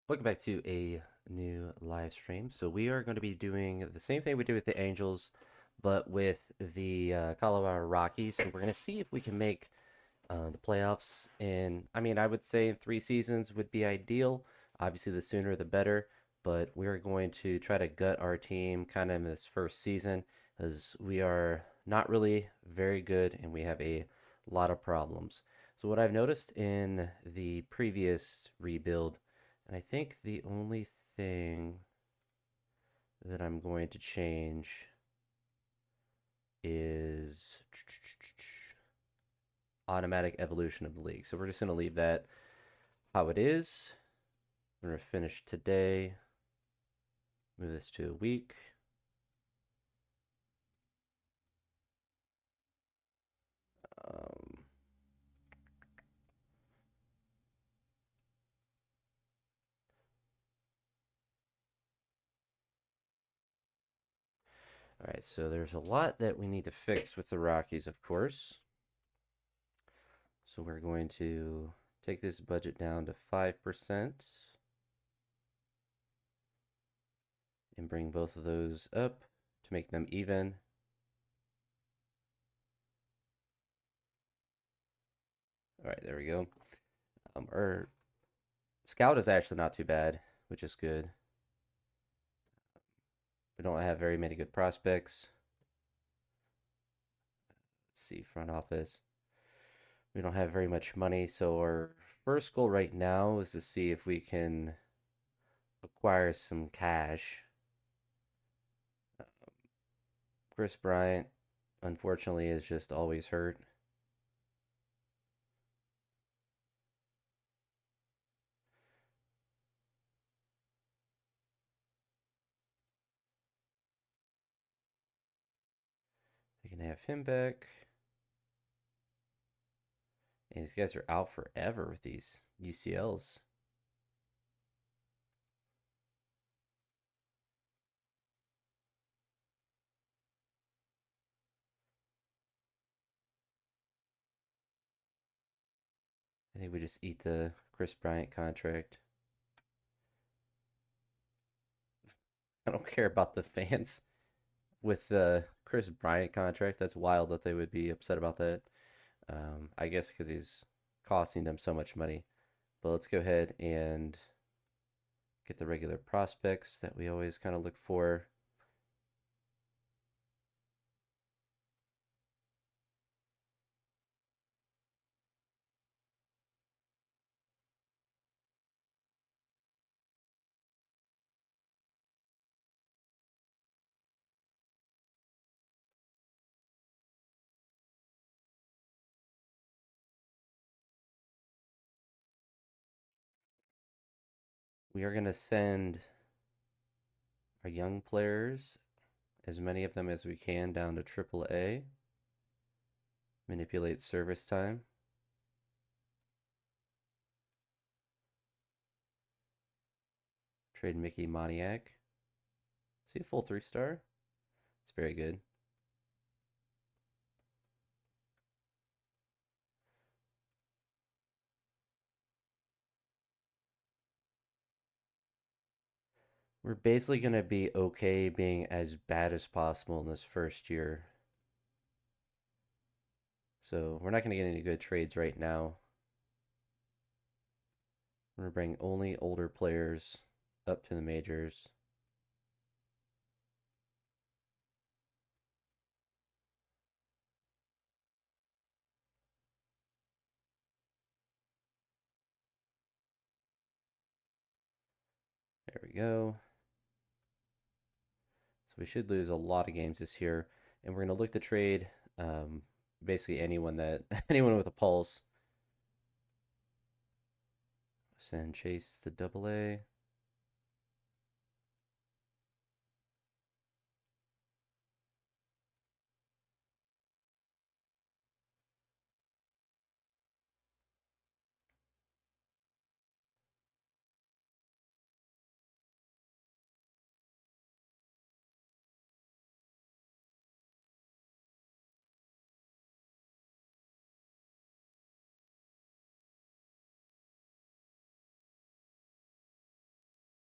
Welcome back to a new live stream. So we are going to be doing the same thing we did with the Angels, but with the Colorado Rockies. So we're going to see if we can make the playoffs. I would say in 3 seasons would be ideal. Obviously, the sooner the better. But we're going to try to gut our team kind of in this first season, as we are not really very good and we have a lot of problems. So what I've noticed in the previous rebuild, and I think the only thing that I'm going to change is automatic evolution of the league. So we're just going to leave that how it is. We're going to finish today, move this to a week. Um, all right, so there's a lot that we need to fix with the Rockies, of course. So we're going to take this budget down to 5% and bring both of those up to make them even. All right, there we go. Our scout is actually not too bad, which is good. We don't have very many good prospects. Let's see, front office. We don't have very much money, so our first goal right now is to see if we can acquire some cash. Chris Bryant, unfortunately, is just always hurt. We can have him back. And these guys are out forever with these UCLs. I think we just eat the Chris Bryant contract. I don't care about the fans with the Chris Bryant contract. That's wild that they would be upset about that. I guess because he's costing them so much money. But let's go ahead and get the regular prospects that we always kind of look for. We are going to send our young players, as many of them as we can, down to AAA. Manipulate service time. Trade Mickey Moniak. See a full 3-star? It's very good. We're basically going to be okay being as bad as possible in this first year. So we're not going to get any good trades right now. We're going to bring only older players up to the majors. There we go. So we should lose a lot of games this year. And we're going to look to trade basically anyone that anyone with a pulse. Send Chase to AA.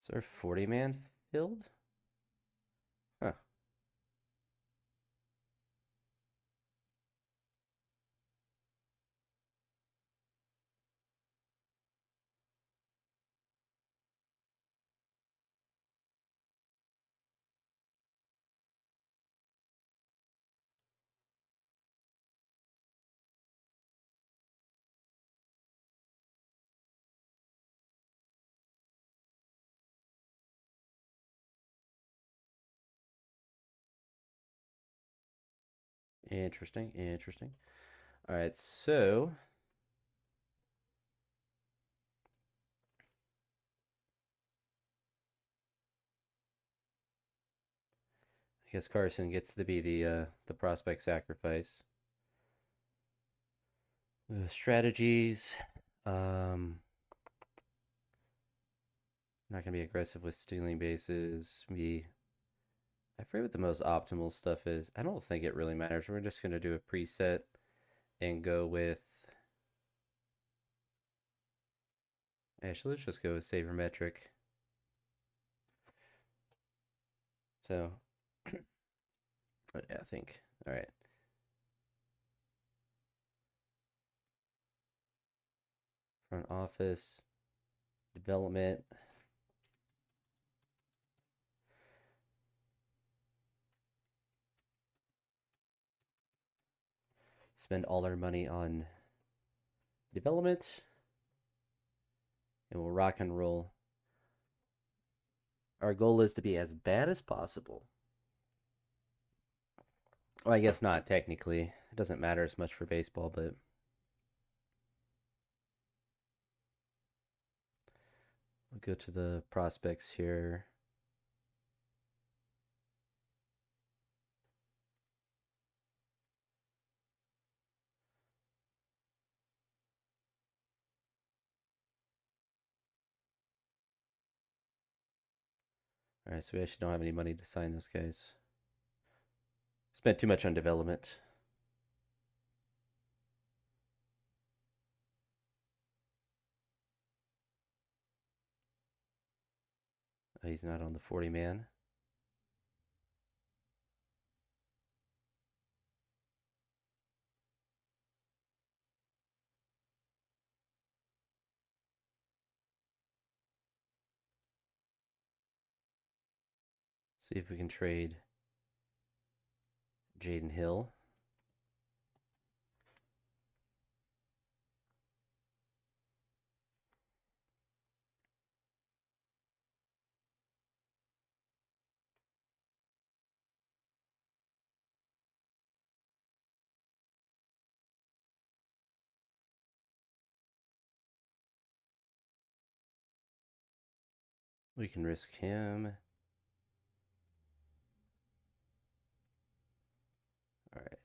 Is our 40-man filled? Huh. Interesting, interesting. All right, so I guess Carson gets to be the prospect sacrifice. Strategies. Um, Not gonna be aggressive with stealing bases. I forget what the most optimal stuff is. I don't think it really matters. We're just gonna do a preset and go with. Actually, let's just go with sabermetric. So, yeah, I think. All right. Front office, development. Spend all our money on development, and we'll rock and roll. Our goal is to be as bad as possible. Well, I guess not technically. It doesn't matter as much for baseball, but we'll go to the prospects here. All right, so we actually don't have any money to sign those guys. Spent too much on development. He's not on the 40 man. See if we can trade Jaden Hill. We can risk him. All right.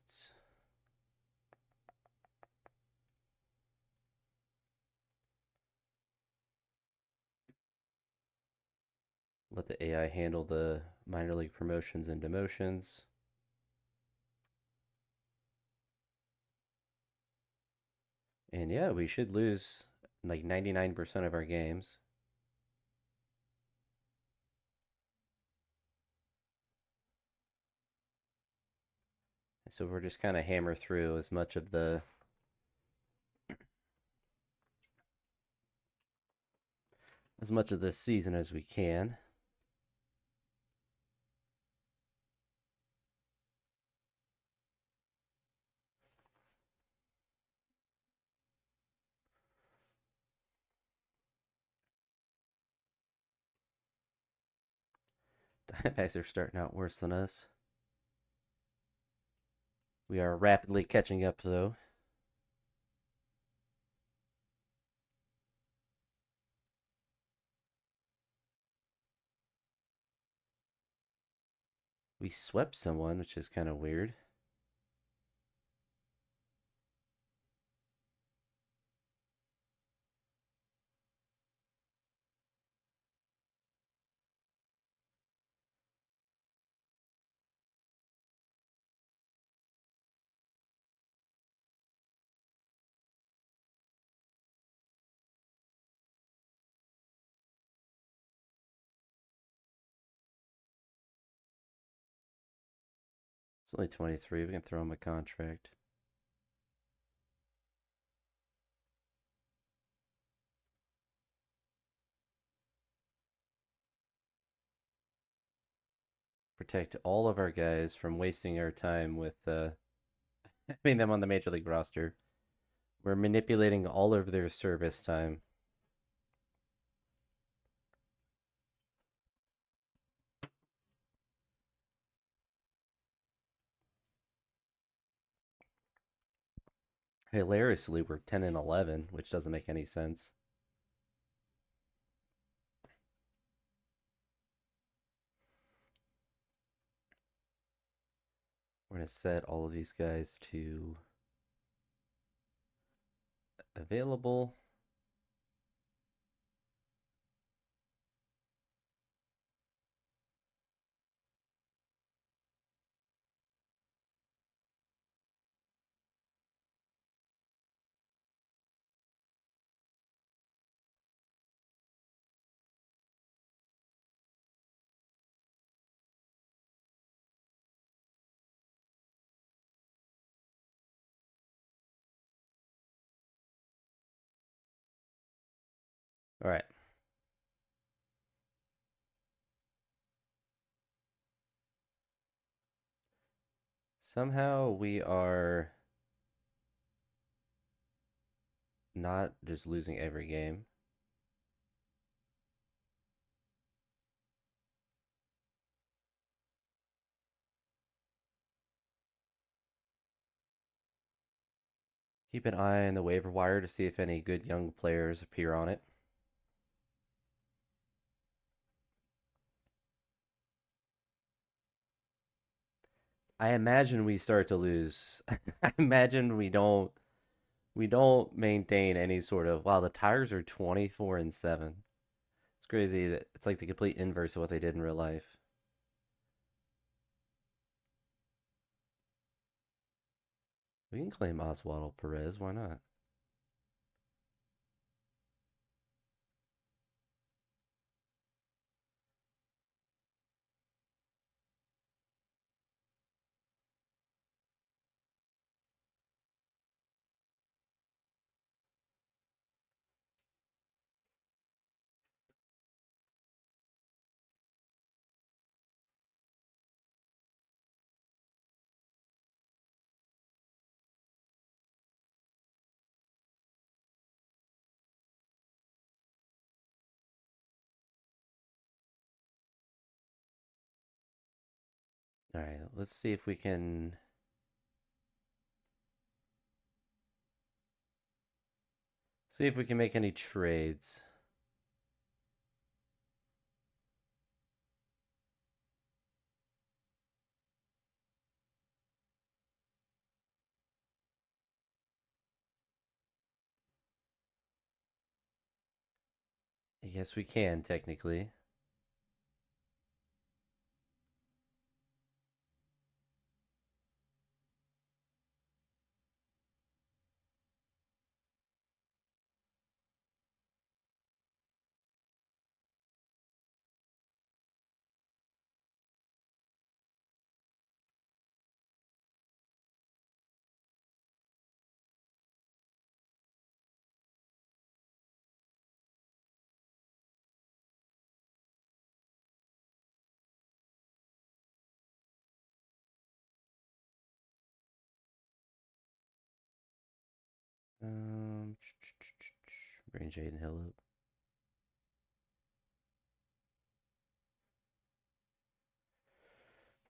Let the AI handle the minor league promotions and demotions. And yeah, we should lose like 99% of our games. So we're just kind of hammer through as much of this season as we can. Diamondbacks are starting out worse than us. We are rapidly catching up, though. We swept someone, which is kind of weird. It's only 23. We can throw him a contract. Protect all of our guys from wasting our time with having them on the Major League roster. We're manipulating all of their service time. Hilariously, we're 10 and 11, which doesn't make any sense. We're going to set all of these guys to available. All right. Somehow we are not just losing every game. Keep an eye on the waiver wire to see if any good young players appear on it. I imagine we start to lose. I imagine we don't maintain any sort of wow, the Tigers are 24 and 7. It's crazy that it's like the complete inverse of what they did in real life. We can claim Oswaldo Perez, why not? All right, let's see if we can make any trades. I guess we can technically. Um, bring Jaden Hill up.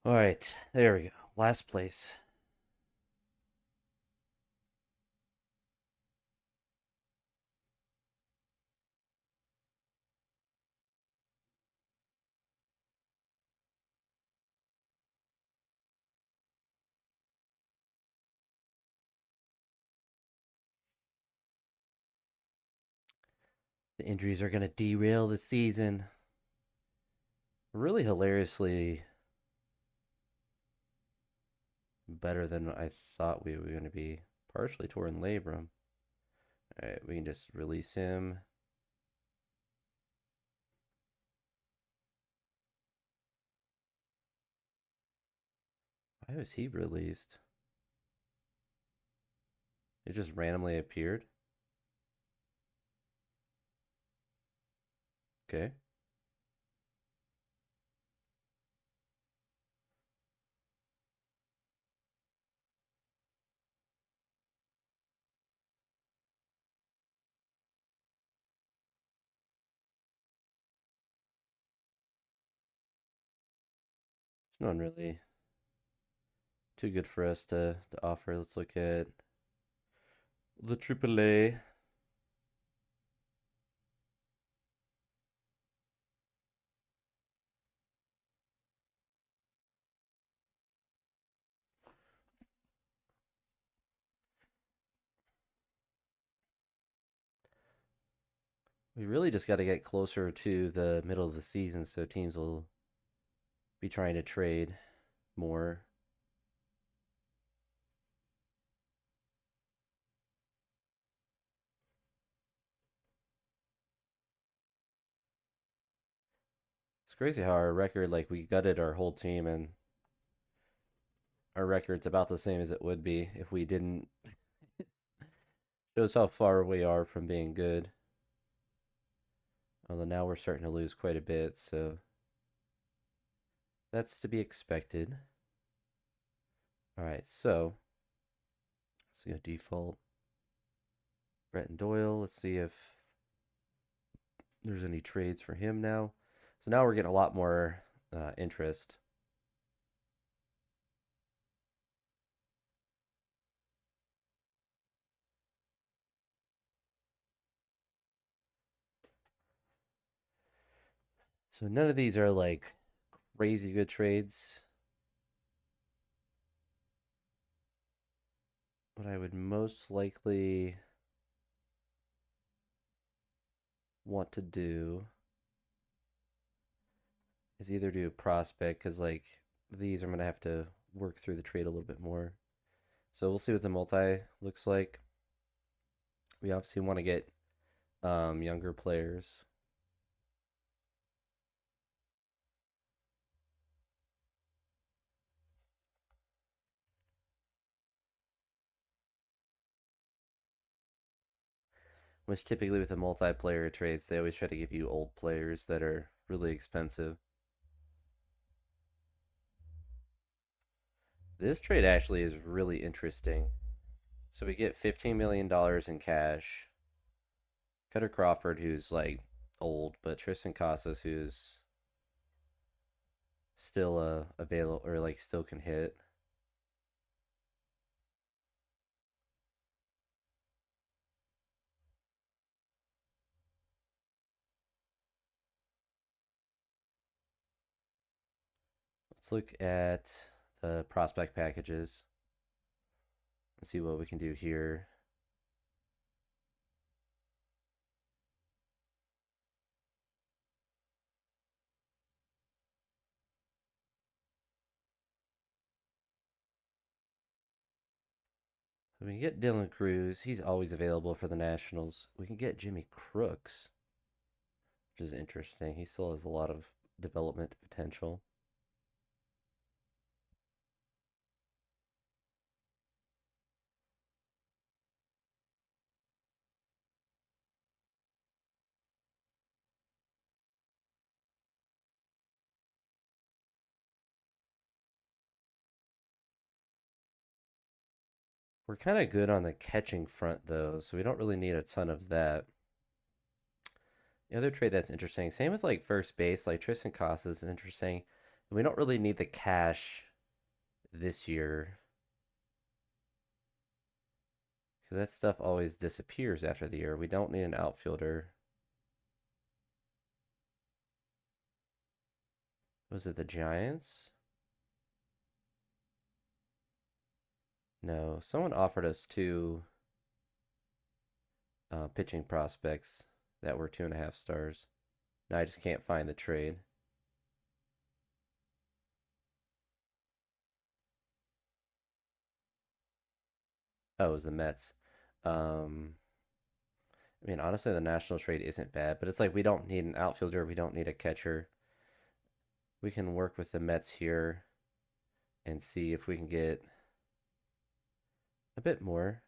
All right, there we go. Last place. The injuries are going to derail the season. Really hilariously better than I thought we were going to be. Partially torn labrum. All right, we can just release him. Why was he released? It just randomly appeared. Okay. There's no one really too good for us to offer. Let's look at the AAA. We really just got to get closer to the middle of the season so teams will be trying to trade more. It's crazy how our record, like, we gutted our whole team, and our record's about the same as it would be if we didn't. Shows how far we are from being good. Although now we're starting to lose quite a bit, so that's to be expected. All right, so let's go default Brett and Doyle. Let's see if there's any trades for him now. So now we're getting a lot more interest. So none of these are like crazy good trades. What I would most likely want to do is either do a prospect because like these I'm gonna have to work through the trade a little bit more. So we'll see what the multi looks like. We obviously want to get younger players. Which typically with the multiplayer trades, they always try to give you old players that are really expensive. This trade actually is really interesting. So we get $15 million in cash. Cutter Crawford, who's like old, but Tristan Casas, who's still available or like still can hit. Let's look at the prospect packages and see what we can do here. So we can get Dylan Cruz. He's always available for the Nationals. We can get Jimmy Crooks, which is interesting. He still has a lot of development potential. We're kind of good on the catching front, though, so we don't really need a ton of that. The other trade that's interesting, same with like first base, like Tristan Casas is interesting. We don't really need the cash this year because that stuff always disappears after the year. We don't need an outfielder. Was it the Giants? No, someone offered us two pitching prospects that were 2.5 stars. Now I just can't find the trade. Oh, it was the Mets. Um, I mean, honestly, the national trade isn't bad, but it's like we don't need an outfielder. We don't need a catcher. We can work with the Mets here and see if we can get a bit more.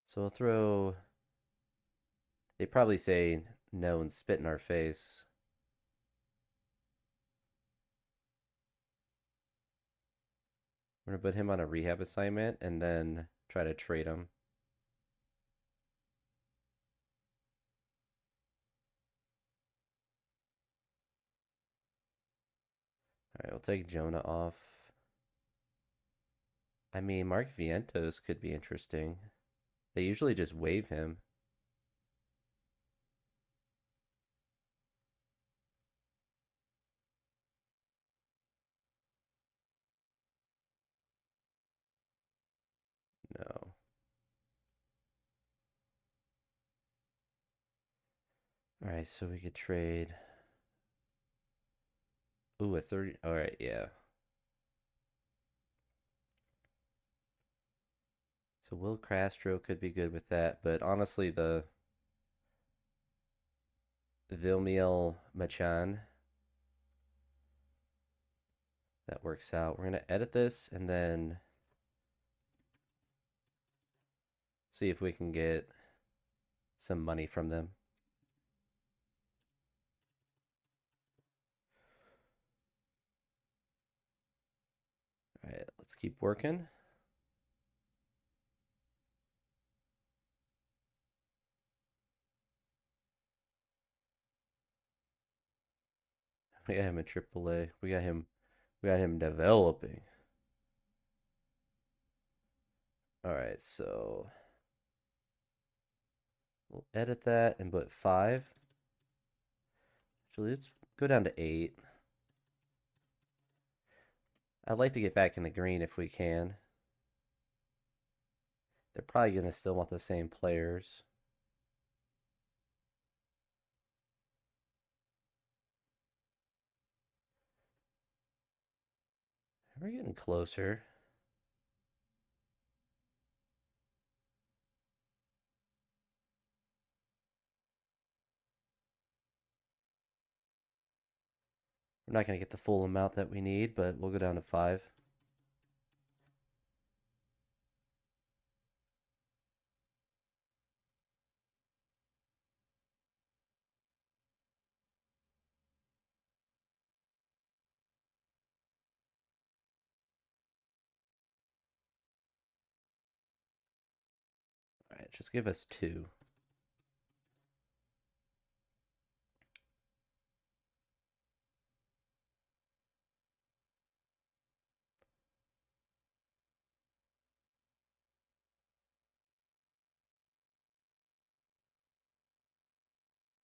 So we'll throw. They probably say no and spit in our face. We're gonna put him on a rehab assignment and then try to trade him. All right, we'll take Jonah off. I mean, Mark Vientos could be interesting. They usually just waive him. No. All right, so we could trade. Ooh, a 30. All right, yeah. So Will Castro could be good with that, but honestly, the Vilmiel Machan, that works out. We're gonna edit this and then see if we can get some money from them. All right, let's keep working. We got him in AAA. We got him. We got him developing. All right, so we'll edit that and put 5. Actually, let's go down to 8. I'd like to get back in the green if we can. They're probably going to still want the same players. We're getting closer. We're not going to get the full amount that we need, but we'll go down to 5. All right, just give us 2.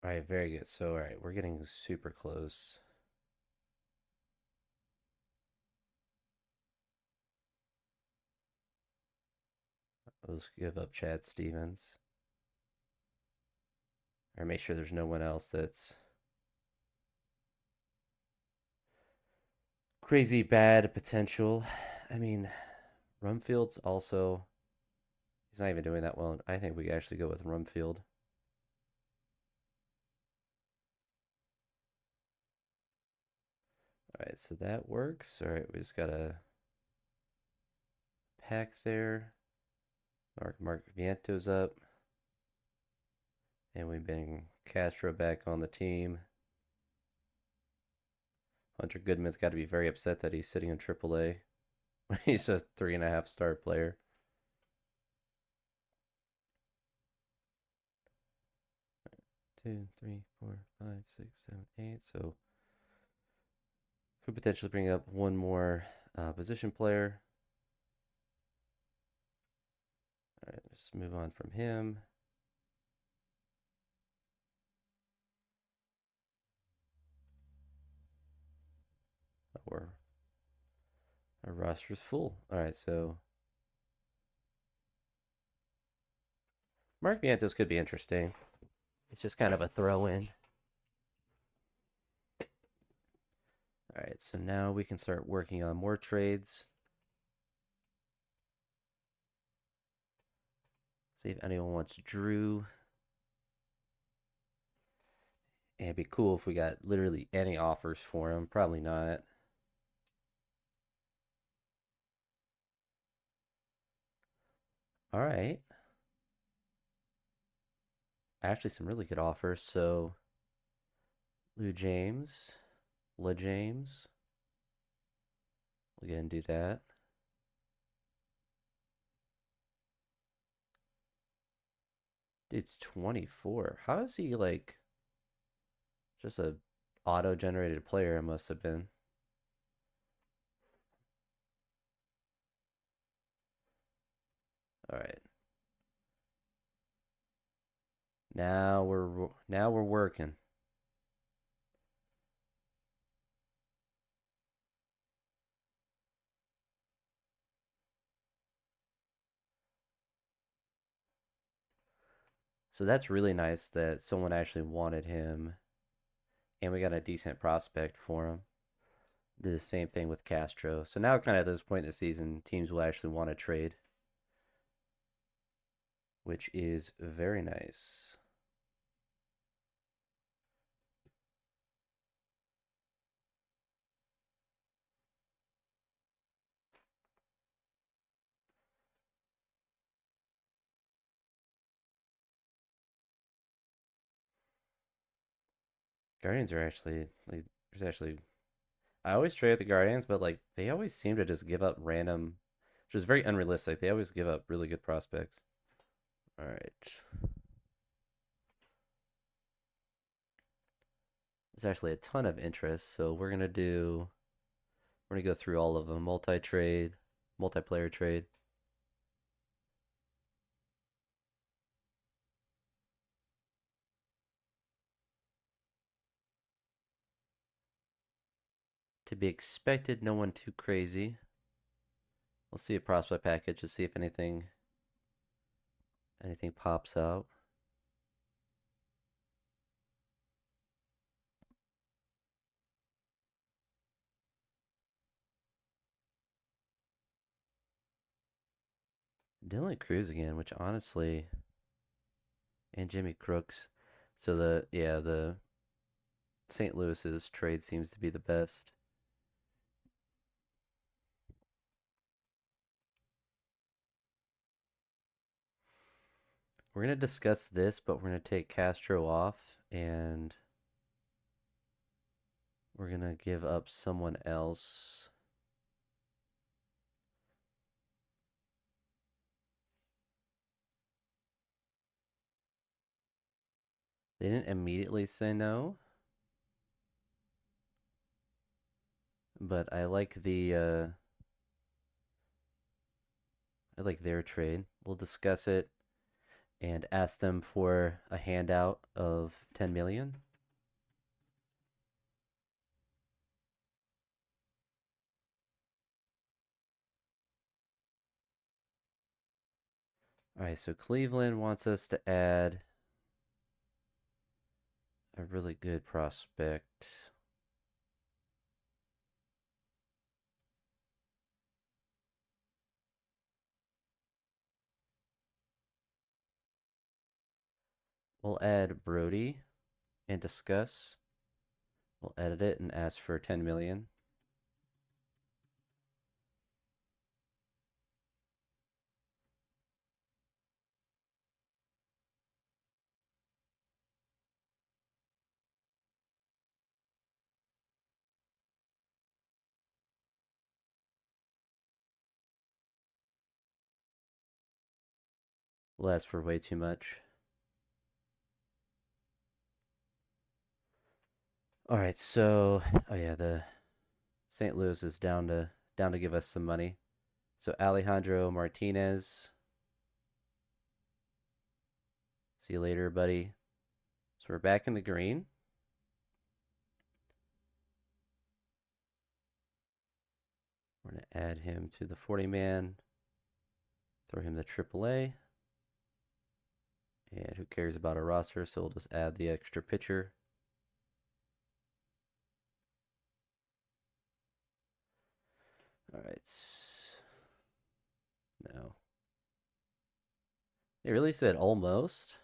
All right, very good. So, all right, we're getting super close. Let's give up Chad Stevens. Or make sure there's no one else that's crazy bad potential. I mean, Rumfield's also. He's not even doing that well. I think we actually go with Rumfield. All right, so that works. All right, we just got a pack there. Mark Vientos up. And we bring Castro back on the team. Hunter Goodman's got to be very upset that he's sitting in AAA. He's a 3.5-star player. Two, three, four, five, 6, 7, 8. So could potentially bring up one more position player. All right, let's move on from him. Our roster's full. All right, so Mark Vientos could be interesting. It's just kind of a throw-in. All right, so now we can start working on more trades. See if anyone wants Drew. And it'd be cool if we got literally any offers for him. Probably not. All right. Actually, some really good offers. So, Lou James, La James. We'll go ahead and do that. Dude's 24. How is he like just a auto-generated player? It must have been. All right. Now we're working. So that's really nice that someone actually wanted him and we got a decent prospect for him. Do the same thing with Castro. So now kind of at this point in the season, teams will actually want to trade, which is very nice. Guardians are actually like there's actually I always trade with the Guardians, but like they always seem to just give up random, which is very unrealistic. They always give up really good prospects. All right. There's actually a ton of interest, so we're gonna go through all of them. Multi-trade, multiplayer trade. To be expected, no one too crazy. We'll see a prospect package to see if anything pops out. Dylan Cruz again, which honestly, and Jimmy Crooks. So the St. Louis's trade seems to be the best. We're gonna discuss this, but we're gonna take Castro off and we're gonna give up someone else. They didn't immediately say no, but I like their trade. We'll discuss it and ask them for a handout of 10 million. All right, so Cleveland wants us to add a really good prospect. We'll add Brody and discuss. We'll edit it and ask for 10 million. We'll ask for way too much. All right, so oh yeah, the St. Louis is down to give us some money. So Alejandro Martinez. See you later, buddy. So we're back in the green. We're going to add him to the 40 man. Throw him to AAA. And who cares about a roster? So we'll just add the extra pitcher. All right. No. They really said almost.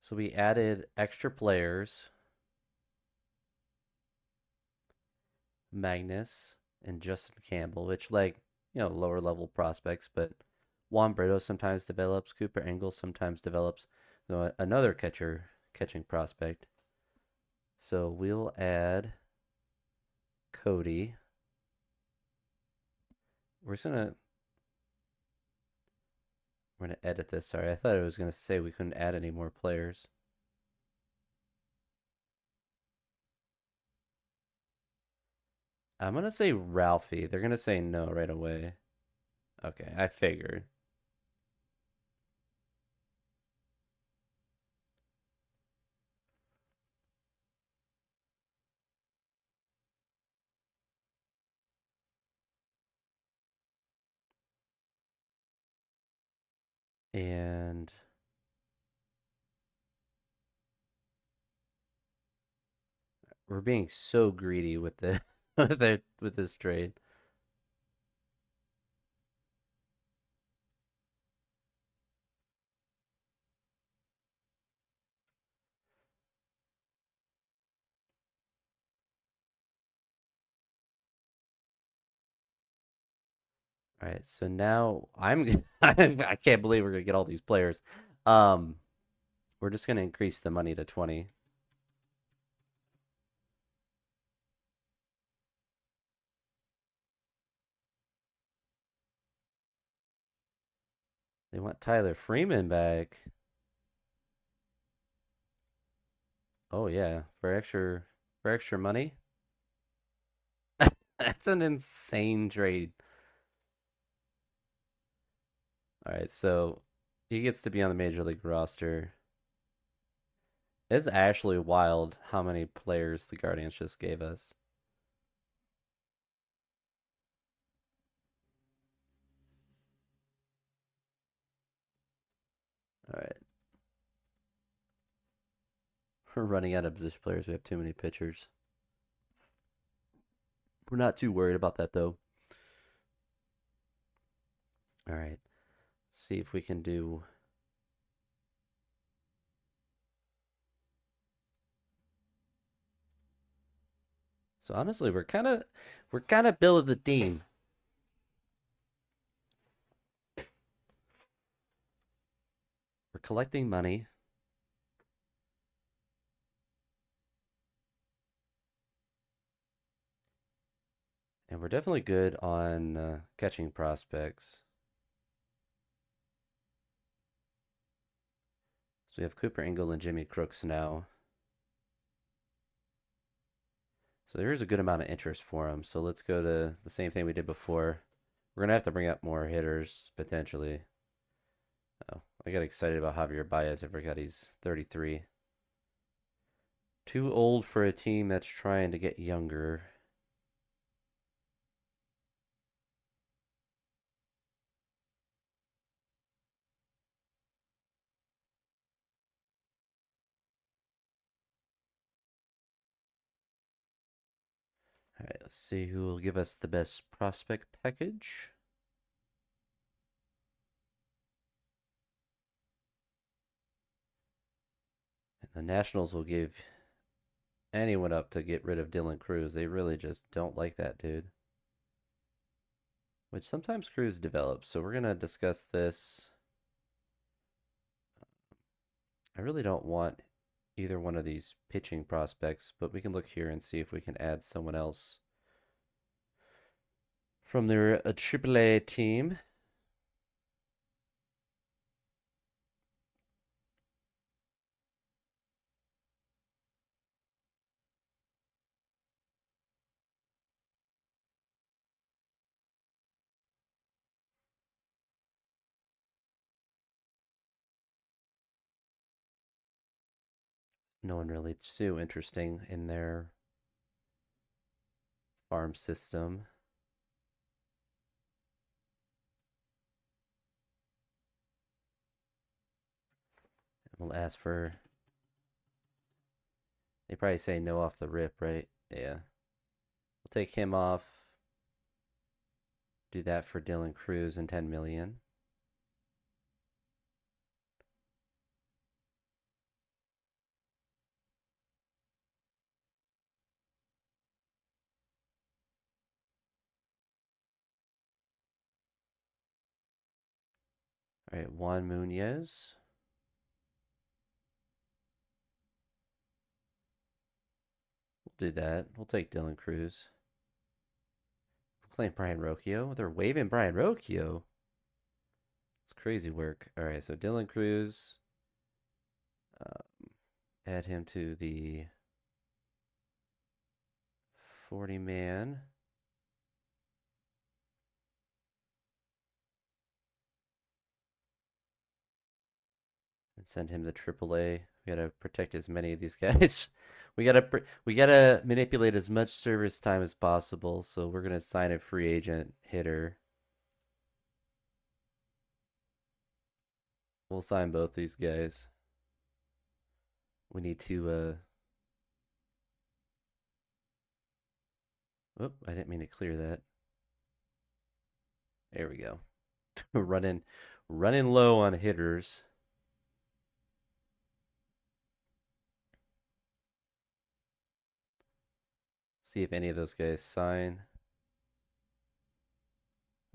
So we added extra players, Magnus and Justin Campbell, which like, lower level prospects, but Juan Brito sometimes develops, Cooper Engel sometimes develops. Another catching prospect. So we'll add Cody. We're just gonna we're gonna edit this. Sorry, I thought it was gonna say we couldn't add any more players. I'm gonna say Ralphie. They're gonna say no right away. Okay, I figured. And we're being so greedy with the with this trade. All right, so now I can't believe we're gonna get all these players. Um, we're just gonna increase the money to 20. They want Tyler Freeman back. Oh yeah, for extra money. That's an insane trade. All right, so he gets to be on the major league roster. It's actually wild how many players the Guardians just gave us. All right, we're running out of position players. We have too many pitchers. We're not too worried about that though. All right, see if we can do. So honestly, we're kind of building the team. We're collecting money, and we're definitely good on catching prospects. So we have Cooper Engel and Jimmy Crooks now. So there is a good amount of interest for him. So let's go to the same thing we did before. We're gonna have to bring up more hitters potentially. Oh, I got excited about Javier Baez. I forgot he's 33. Too old for a team that's trying to get younger. All right, let's see who will give us the best prospect package. And the Nationals will give anyone up to get rid of Dylan Cruz. They really just don't like that dude. Which sometimes Cruz develops. So we're going to discuss this. I really don't want either one of these pitching prospects, but we can look here and see if we can add someone else from their AAA team. No one really too interesting in their farm system. We'll ask for. They probably say no off the rip, right? Yeah. We'll take him off. Do that for Dylan Cruz and 10 million. All right, Juan Munoz. We'll do that. We'll take Dylan Cruz. We'll claim Brian Rocchio. They're waving Brian Rocchio. It's crazy work. All right, so Dylan Cruz. Add him to the 40 man. And send him to AAA. We gotta protect as many of these guys. we gotta manipulate as much service time as possible. So we're gonna sign a free agent hitter. We'll sign both these guys. We need to Whoop, I didn't mean to clear that. There we go. running low on hitters. See if any of those guys sign.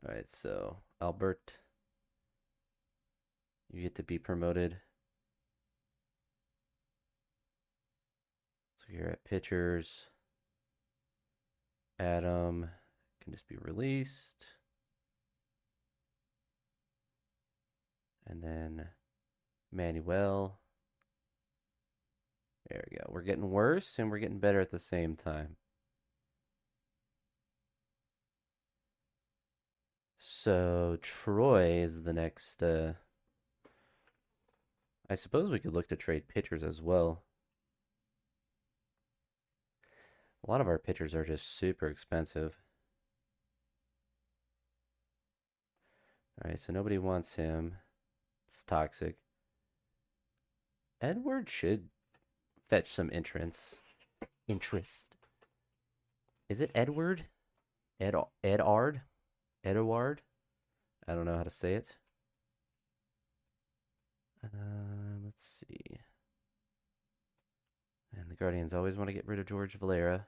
All right, so Albert, you get to be promoted. So you're at pitchers. Adam can just be released. And then Manuel. There we go. We're getting worse and we're getting better at the same time. So Troy is the next. I suppose we could look to trade pitchers as well. A lot of our pitchers are just super expensive. All right, so nobody wants him. It's toxic. Edward should fetch some interest. Is it Edward? Edard? Edouard? I don't know how to say it. Let's see. And the Guardians always want to get rid of George Valera.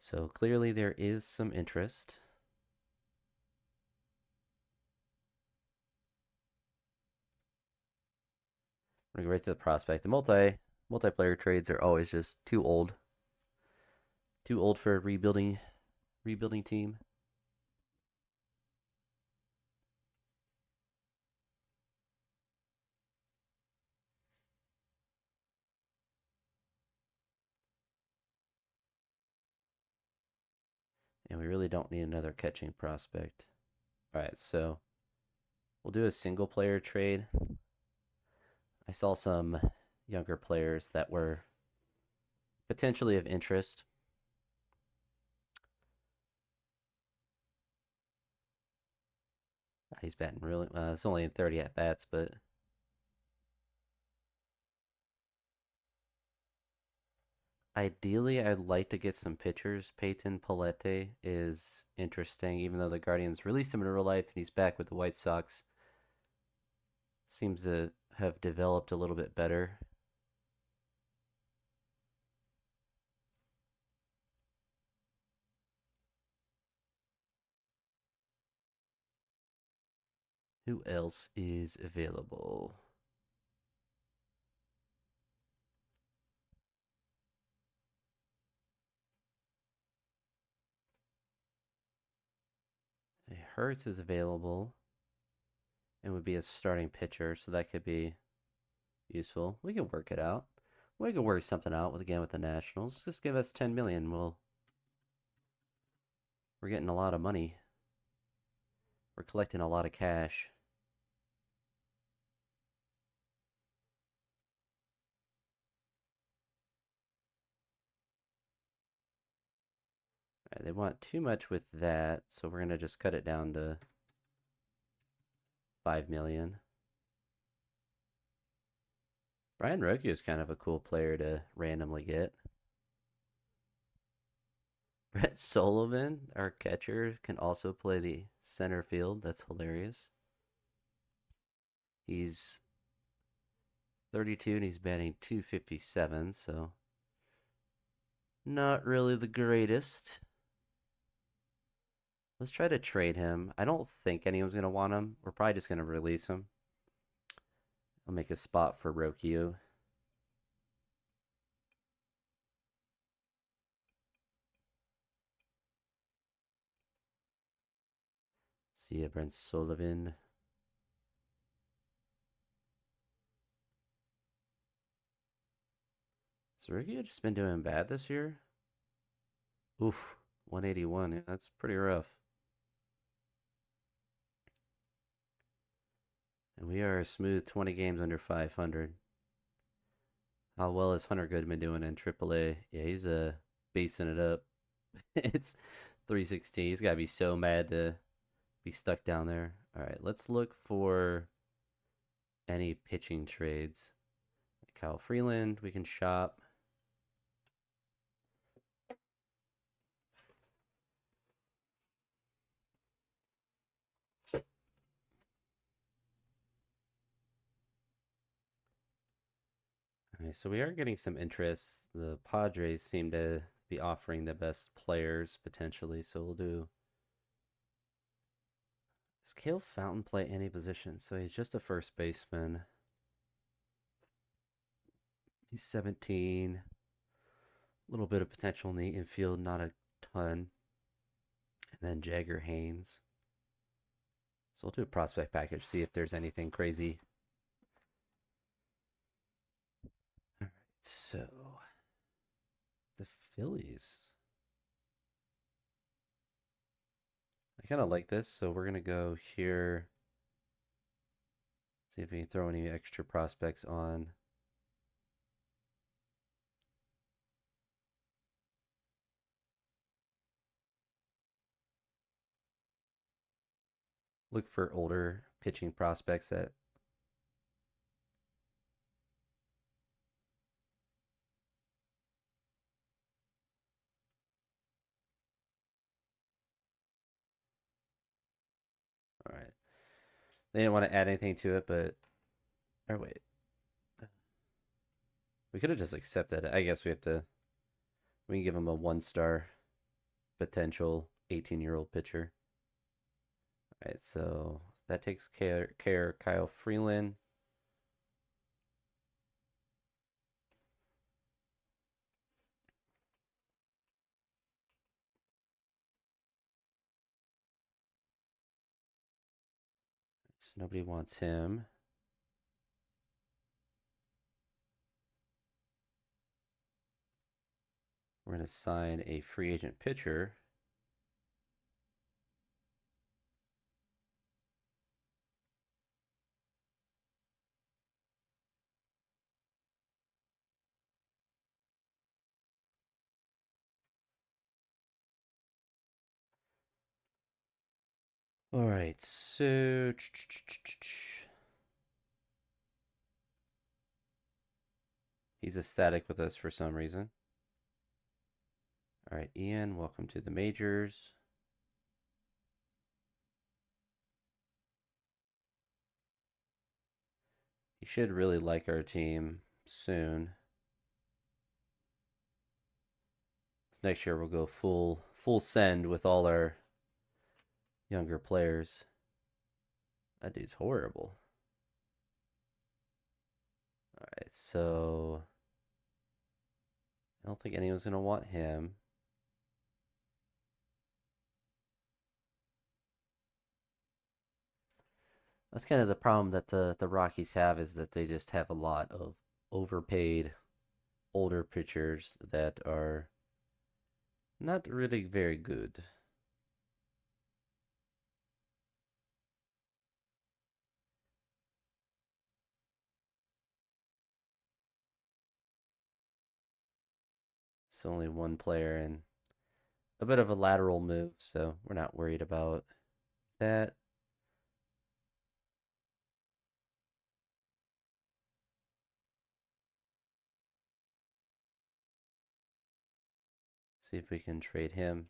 So clearly there is some interest. We're gonna go right to the prospect. The multiplayer trades are always just too old. Too old for a rebuilding team. And we really don't need another catching prospect. All right, so we'll do a single player trade. I saw some younger players that were potentially of interest. He's batting really well. It's only 30 at bats, but ideally I'd like to get some pitchers. Peyton Palette is interesting, even though the Guardians released him in real life and he's back with the White Sox. Seems to have developed a little bit better. Who else is available? Hertz is available and would be a starting pitcher, so that could be useful. We can work it out. We can work something out with the Nationals. Just give us 10 million. We're getting a lot of money. We're collecting a lot of cash. Right, they want too much with that, so we're gonna just cut it down to 5 million. Brian Rocchio is kind of a cool player to randomly get. Brett Sullivan, our catcher, can also play the center field. That's hilarious. He's 32 and he's batting 257, so not really the greatest. Let's try to trade him. I don't think anyone's going to want him. We're probably just going to release him. I'll make a spot for Rockies. See ya, Brent Sullivan. Has Rockies just been doing bad this year? Oof, 181. Yeah, that's pretty rough. And we are a smooth 20 games under 500. How well is Hunter Goodman doing in AAA? Yeah, he's basing it up. It's 316. He's got to be so mad to be stuck down there. All right, let's look for any pitching trades. Kyle Freeland, we can shop. All right, so we are getting some interest. The Padres seem to be offering the best players potentially, so we'll do. Does Cale Fountain play any position? So he's just a first baseman. He's 17. A little bit of potential in the infield, not a ton. And then Jagger Haynes. So we'll do a prospect package, see if there's anything crazy. All right, so the Phillies. I kind of like this, so we're going to go here. See if we can throw any extra prospects on. Look for older pitching prospects that all right. They didn't want to add anything to it, but or wait. We could have just accepted it. I guess we can give him a 1-star potential 18-year-old pitcher. All right, so that takes care Kyle Freeland. So nobody wants him. We're going to sign a free agent pitcher. All right, so he's ecstatic with us for some reason. All right, Ian, welcome to the majors. He should really like our team soon. Next year we'll go full send with all our younger players. That dude's horrible. All right, so I don't think anyone's gonna want him. That's kind of the problem that the Rockies have is that they just have a lot of overpaid older pitchers that are not really very good. It's only one player and a bit of a lateral move, so we're not worried about that. See if we can trade him.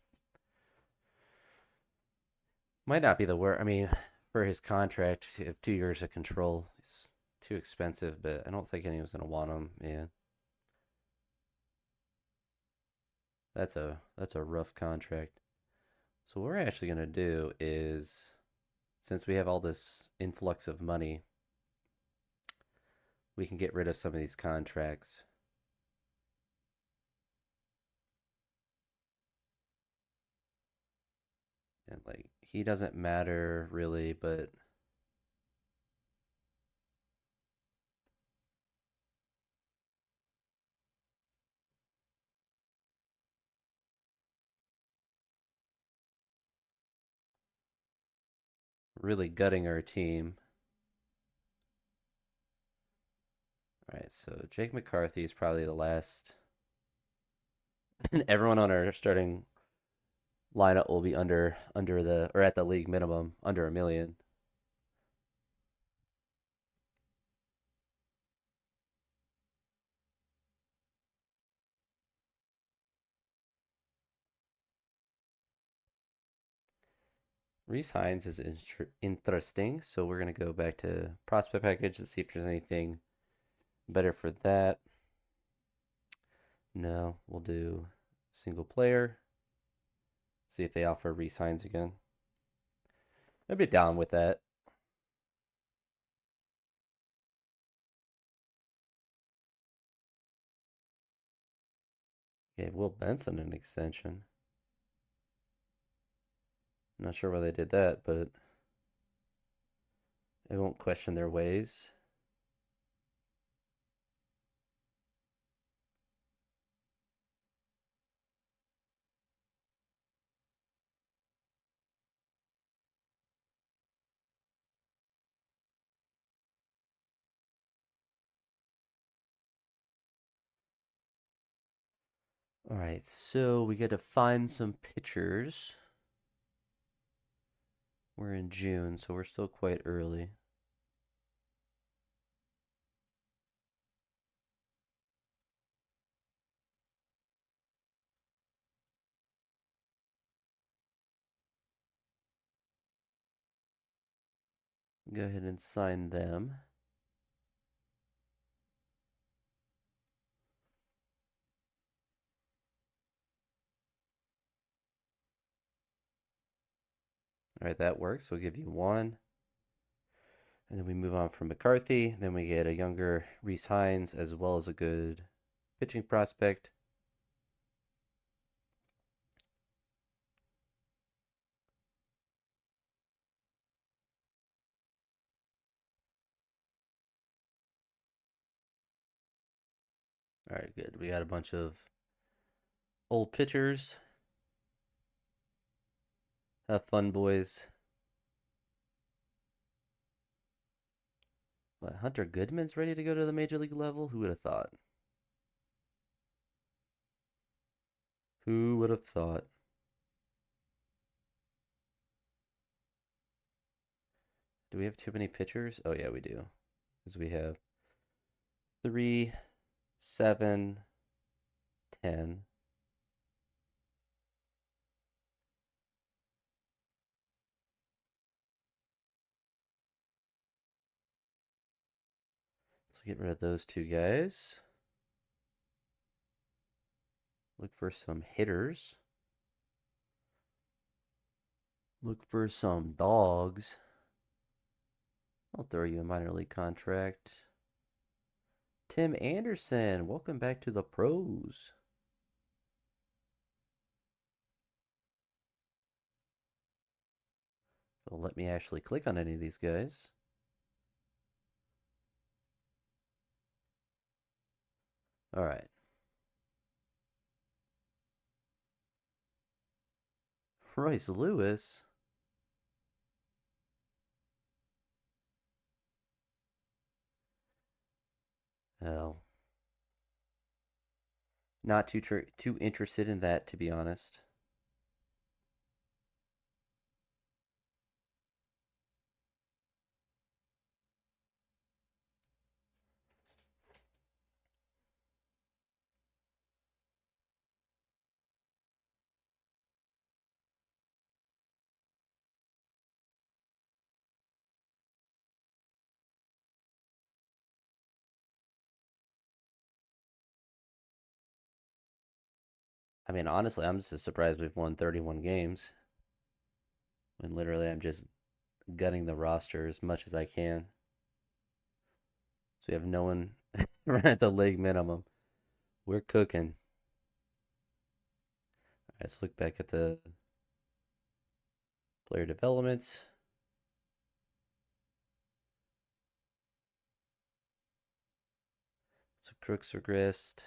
Might not be the worst. I mean, for his contract, 2 years of control, it's too expensive, but I don't think anyone's gonna want him. Yeah, that's a rough contract. So what we're actually gonna do is, since we have all this influx of money, we can get rid of some of these contracts. And like he doesn't matter really, but really gutting our team. All right, so Jake McCarthy is probably the last. And everyone on our starting lineup will be under the or at the league minimum, under 1 million. Reese Hines is interesting, so we're gonna go back to prospect package to see if there's anything better for that. No, we'll do single player. See if they offer Reese Hines again. I'd be down with that. Okay, Will Benson an extension. I'm not sure why they did that, but I won't question their ways. All right, so we got to find some pitchers. We're in June, so we're still quite early. Go ahead and sign them. All right, that works. We'll give you one. And then we move on from McCarthy. Then we get a younger Reese Hines as well as a good pitching prospect. All right, good. We got a bunch of old pitchers. Have fun, boys. What, Hunter Goodman's ready to go to the major league level? Who would have thought? Who would have thought? Do we have too many pitchers? Oh, yeah, we do. Because we have 3, 7, 10. Let's get rid of those two guys. Look for some hitters. Look for some dogs. I'll throw you a minor league contract. Tim Anderson, welcome back to the pros. Don't let me actually click on any of these guys. All right. Royce Lewis. Oh, not too interested in that, to be honest. I mean, honestly, I'm just surprised we've won 31 games when literally I'm just gutting the roster as much as I can. So we have no one right at the league minimum. We're cooking. All right, let's look back at the player development. So Crooks regressed.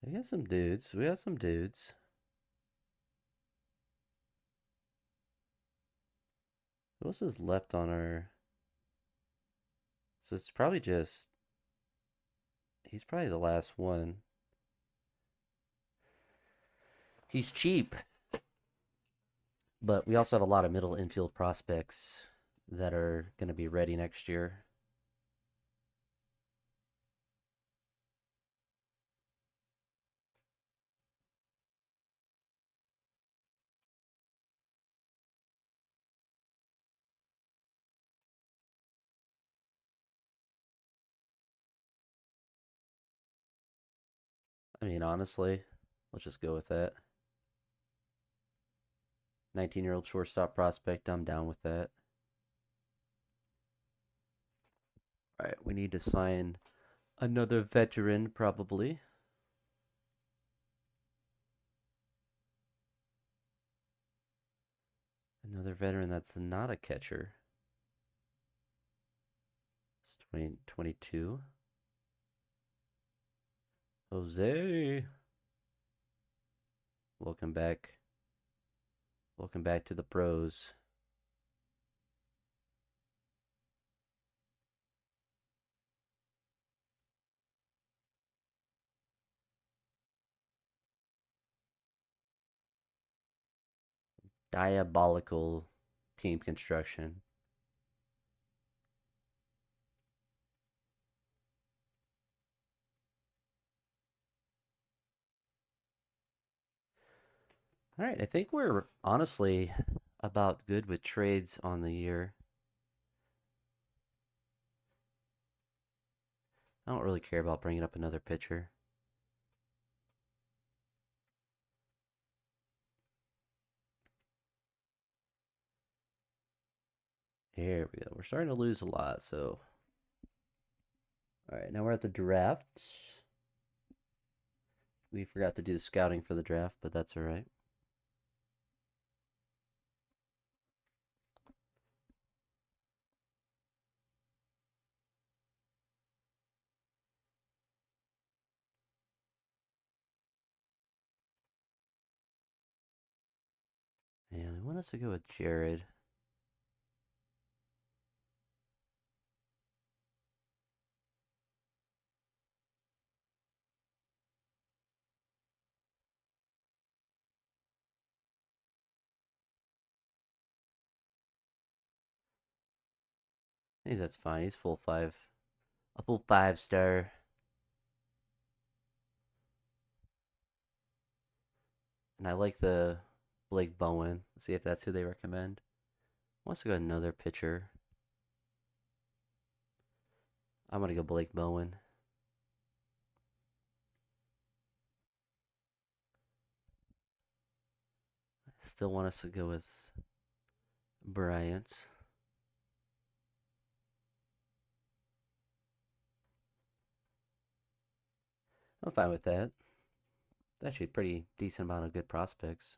We got some dudes. We got some dudes. Who else is left on our? So it's probably just. He's probably the last one. He's cheap, but we also have a lot of middle infield prospects that are going to be ready next year. I mean, honestly, let's just go with that. 19-year-old shortstop prospect. I'm down with that. All right, we need to sign another veteran, probably. Another veteran that's not a catcher. It's 2022. Jose. Welcome back. Welcome back to the pros. Diabolical team construction. All right, I think we're honestly about good with trades on the year. I don't really care about bringing up another pitcher. Here we go. We're starting to lose a lot, so. All right, now we're at the draft. We forgot to do the scouting for the draft, but that's all right. And they want us to go with Jared. I think that's fine. He's full five. A full 5-star. And I like the Blake Bowen. Let's see if that's who they recommend. Wants to go another pitcher. I'm gonna go Blake Bowen. Still want us to go with Bryant. I'm fine with that. Actually, a pretty decent amount of good prospects.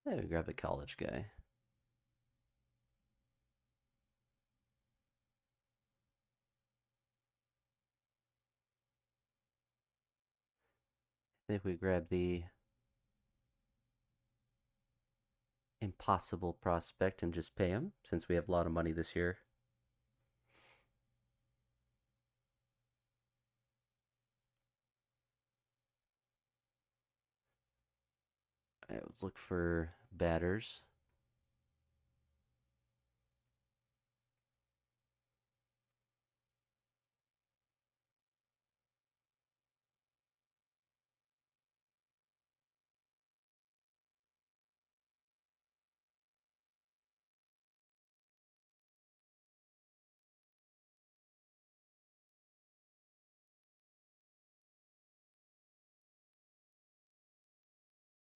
Yeah, we grab a college guy. I think we grab the impossible prospect and just pay him since we have a lot of money this year. I would look for batters.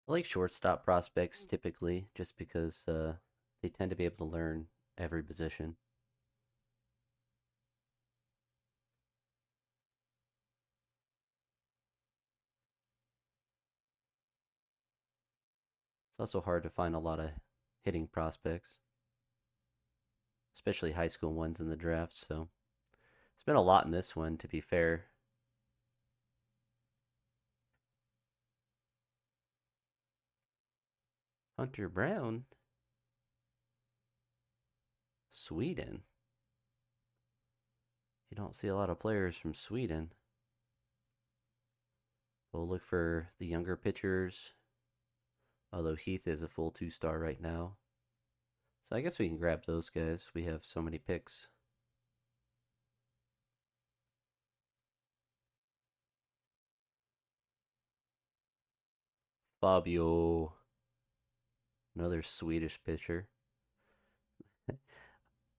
I like shortstop prospects typically, just because they tend to be able to learn every position. It's also hard to find a lot of hitting prospects, especially high school ones in the draft. So it's been a lot in this one, to be fair. Hunter Brown, Sweden. You don't see a lot of players from Sweden. We'll look for the younger pitchers, although Heath is a full 2-star right now. So I guess we can grab those guys. We have so many picks. Fabio, another Swedish pitcher.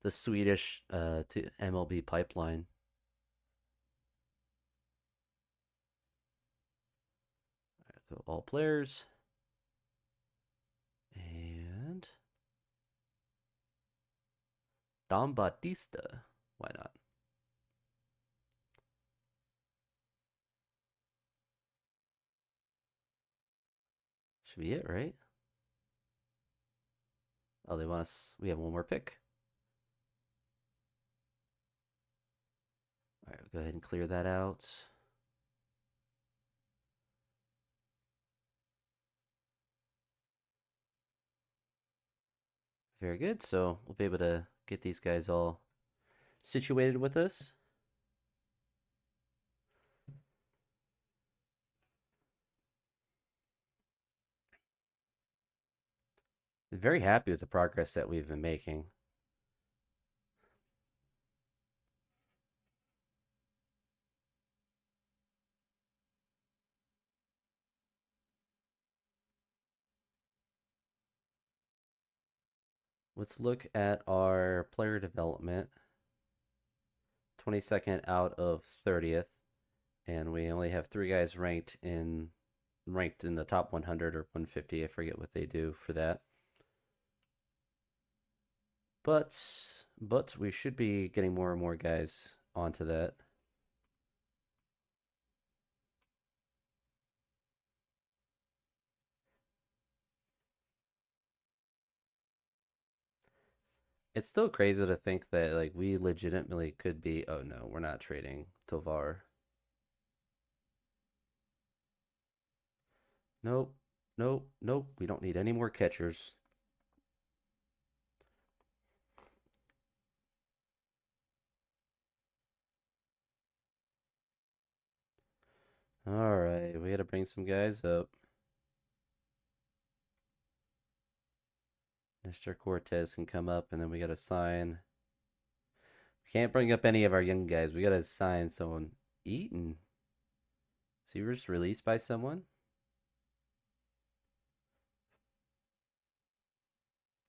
The Swedish to MLB pipeline. Go all players. And Dom Bautista. Why not? Should be it, right? Oh, they want us. We have one more pick. All right, we'll go ahead and clear that out. Very good. So we'll be able to get these guys all situated with us. Very happy with the progress that we've been making. Let's look at our player development. 22nd out of 30th, and we only have 3 guys ranked in the top 100 or 150. I forget what they do for that. But we should be getting more and more guys onto that. It's still crazy to think that like we legitimately could be. Oh no, we're not trading Tovar. Nope, nope, nope. We don't need any more catchers. All right, we got to bring some guys up. Mr. Cortez can come up, and then we got to sign. We can't bring up any of our young guys. We got to sign someone. Eaton. Is he just released by someone?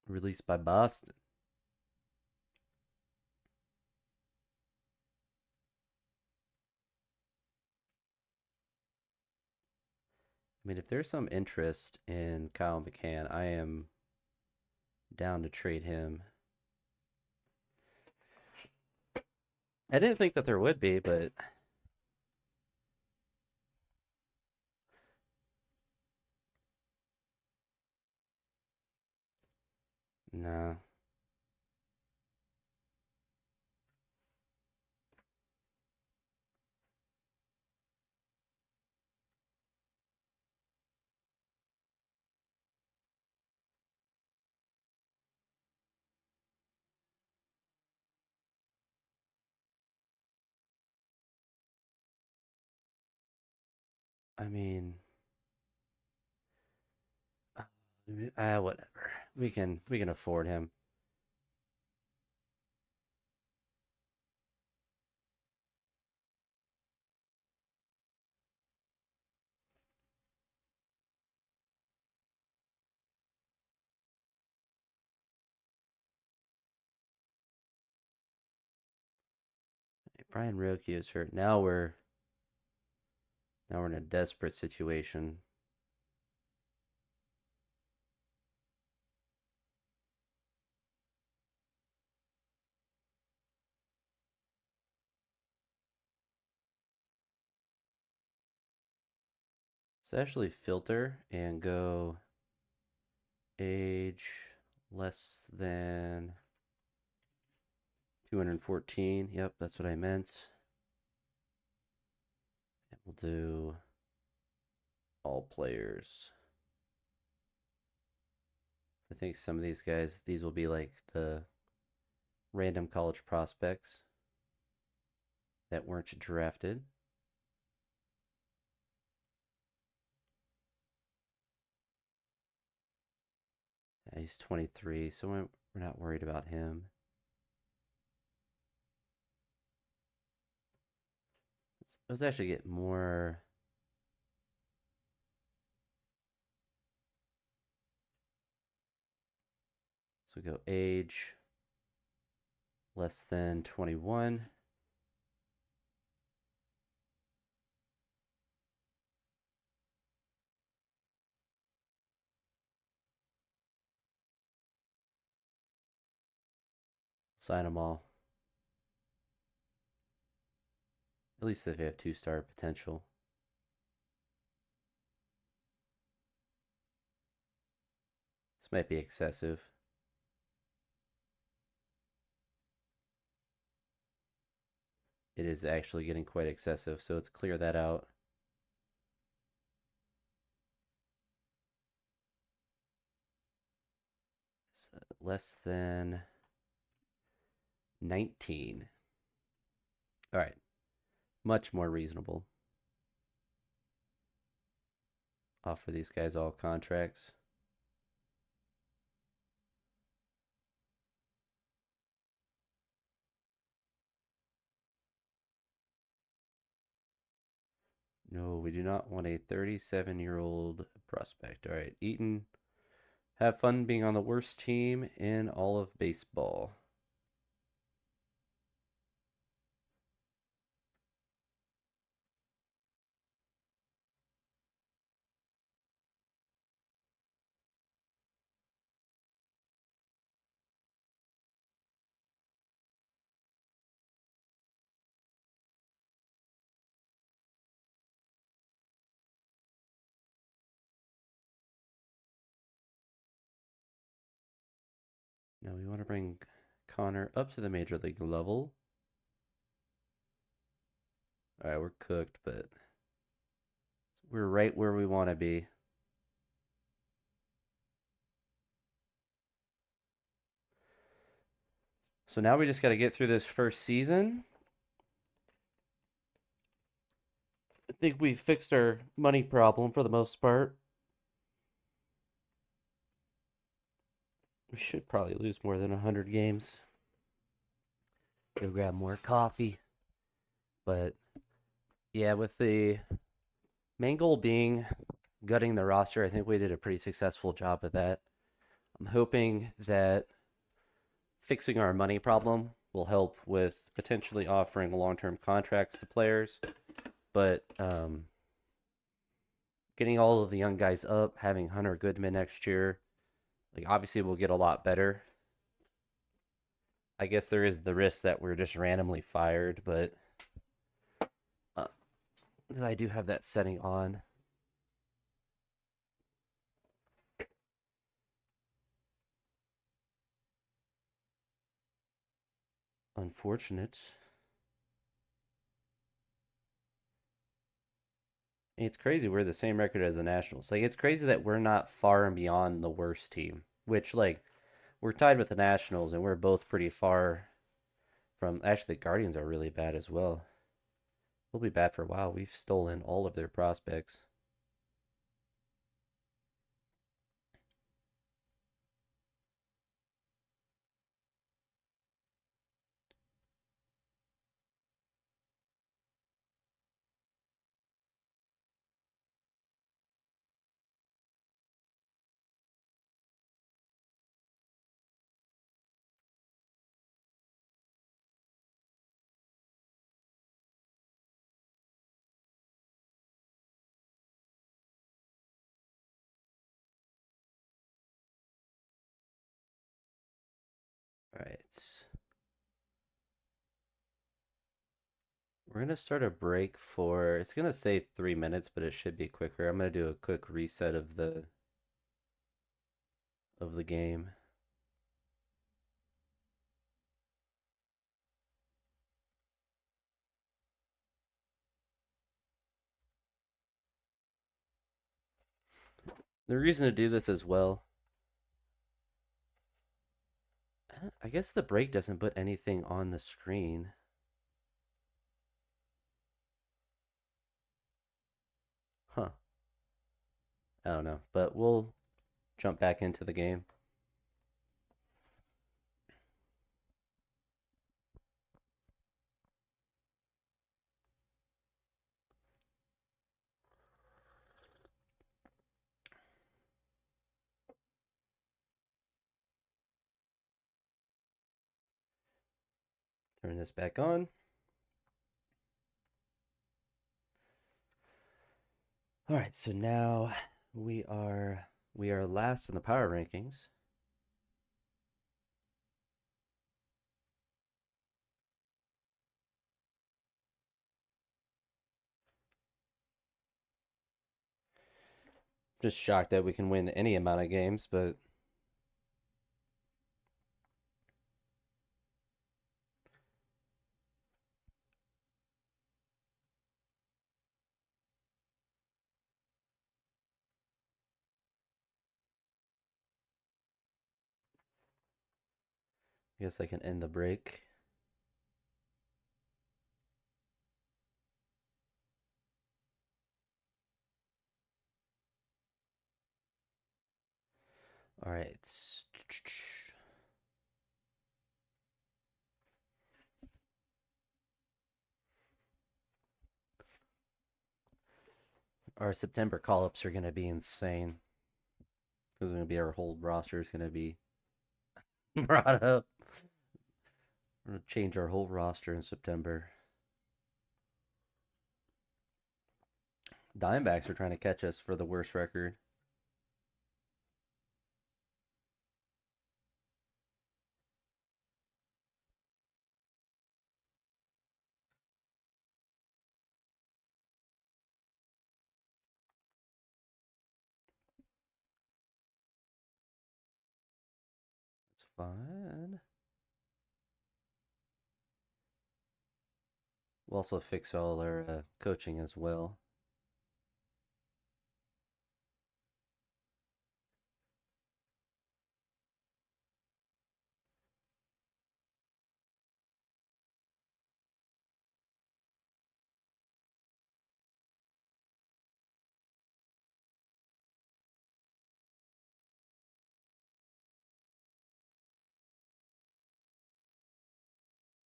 Released by Boston. I mean, if there's some interest in Kyle McCann, I am down to trade him. I didn't think that there would be, but nah. I mean, whatever. We can afford him. Brian Rioki is hurt. Now we're in a desperate situation. Let's actually filter and go age less than 214. Yep, that's what I meant. And we'll do all players. I think some of these guys, these will be like the random college prospects that weren't drafted. Yeah, he's 23, so we're not worried about him. Let's actually get more. So go age less than 21. Sign them all. At least if they have 2-star potential. This might be excessive. It is actually getting quite excessive, so let's clear that out. So less than 19. All right, much more reasonable. Offer these guys all contracts. No, we do not want a 37-year-old prospect. All right, Eaton, have fun being on the worst team in all of baseball. Now we want to bring Connor up to the major league level. All right, we're cooked, but we're right where we want to be. So now we just got to get through this first season. I think we fixed our money problem for the most part. We should probably lose more than 100 games. Go grab more coffee. But yeah, with the main goal being gutting the roster, I think we did a pretty successful job of that. I'm hoping that fixing our money problem will help with potentially offering long-term contracts to players. But getting all of the young guys up, having Hunter Goodman next year, like obviously we'll get a lot better. I guess there is the risk that we're just randomly fired, but uh, I do have that setting on. Unfortunate. It's crazy we're the same record as the Nationals. Like it's crazy that we're not far and beyond the worst team, which like we're tied with the Nationals and we're both pretty far from actually the Guardians are really bad as well. We'll be bad for a while. We've stolen all of their prospects. All right. We're gonna start a break for, it's gonna say 3 minutes, but it should be quicker. I'm gonna do a quick reset of the game. The reason to do this as well, I guess the break doesn't put anything on the screen. Huh. I don't know, but we'll jump back into the game. Turn this back on. All right, so now we are we are last in the power rankings. Just shocked that we can win any amount of games, but I guess I can end the break. All right. Our September call-ups are going to be insane. Because going to be our whole roster is going to be brought up. We're going to change our whole roster in September. Dimebacks are trying to catch us for the worst record. It's fine. We'll also fix all our coaching as well.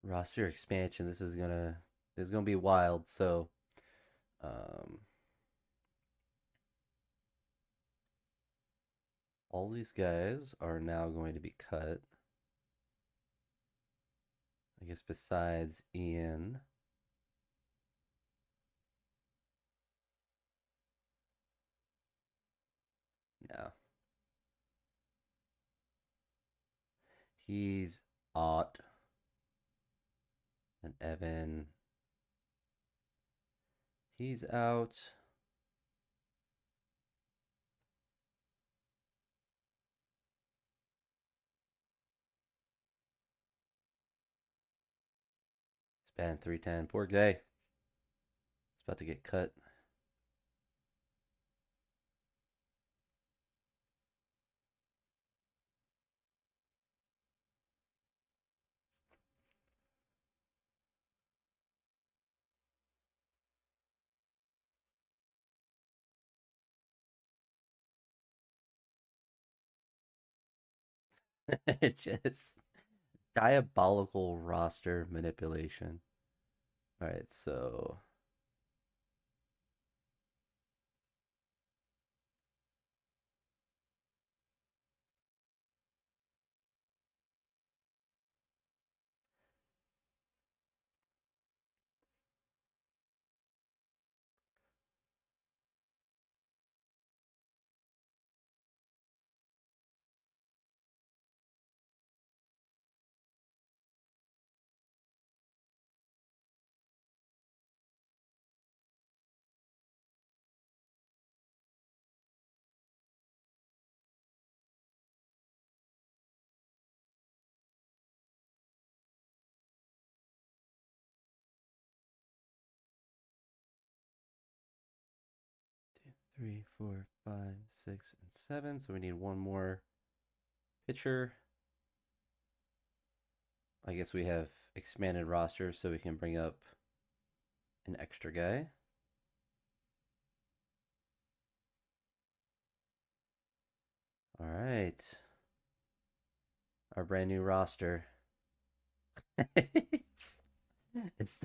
Roster expansion. This is gonna be wild. So, um, all these guys are now going to be cut. I guess besides Ian. No. He's Ott and Evan. He's out. Span 310. Poor guy. It's about to get cut. Just diabolical roster manipulation. All right, so Three, four, five, 6, and 7. So we need one more pitcher. I guess we have expanded roster, so we can bring up an extra guy. All right. Our brand new roster. It's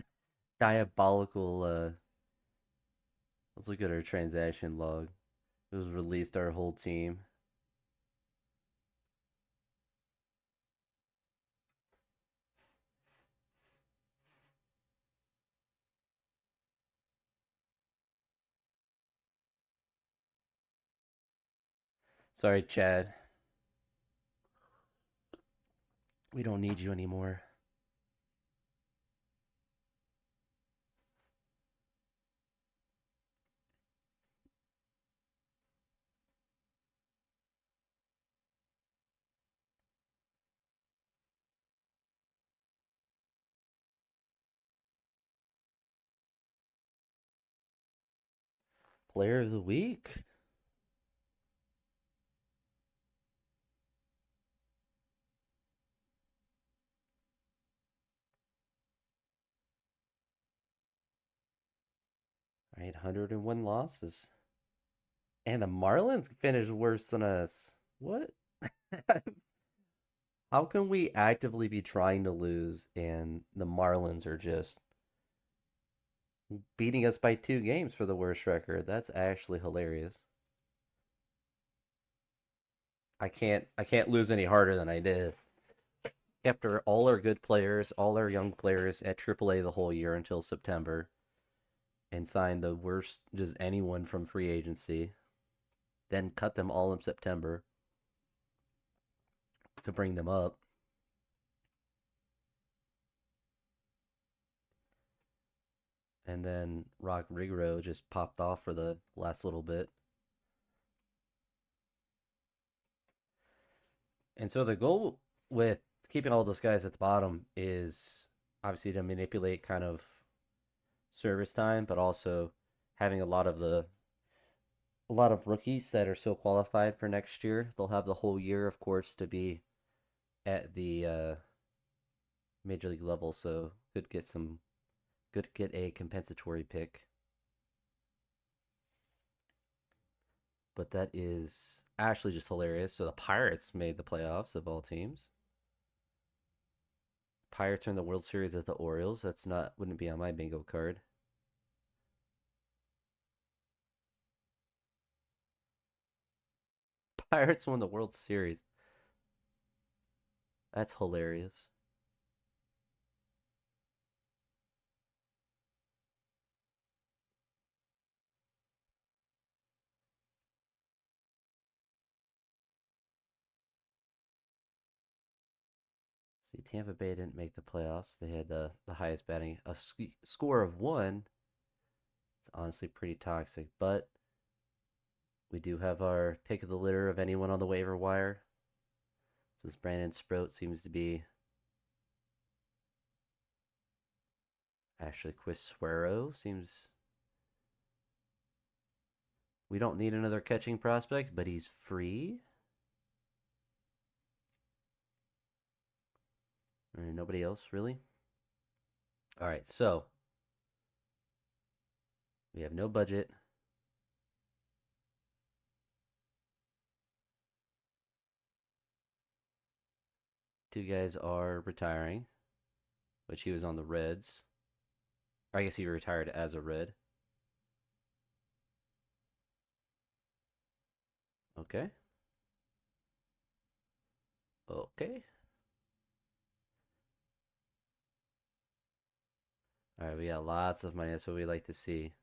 diabolical. Let's look at our transaction log. It was released our whole team. Sorry, Chad. We don't need you anymore. Player of the week. All right, 101 losses. And the Marlins finished worse than us. What? How can we actively be trying to lose and the Marlins are just beating us by 2 games for the worst record? That's actually hilarious. I can't lose any harder than I did. After all our good players, all our young players at AAA the whole year until September, and signed the worst just anyone from free agency, then cut them all in September to bring them up. And then Rock Rigro just popped off for the last little bit. And so the goal with keeping all those guys at the bottom is obviously to manipulate kind of service time, but also having a lot of rookies that are still qualified for next year. They'll have the whole year, of course, to be at the major league level, so could get a compensatory pick. But that is actually just hilarious. So the Pirates made the playoffs of all teams. Pirates are in the World Series at the Orioles. That's not wouldn't be on my bingo card. Pirates won the World Series. That's hilarious. See, Tampa Bay didn't make the playoffs. They had the highest batting, score of 1. It's honestly pretty toxic, but we do have our pick of the litter of anyone on the waiver wire. So this Brandon Sproat seems to be Ashley Quisuero seems we don't need another catching prospect, but he's free. Nobody else really. All right, so we have no budget. Two guys are retiring, which he was on the Reds. Or I guess he retired as a Red. Okay. Okay. All right, we got lots of money. That's what we like to see.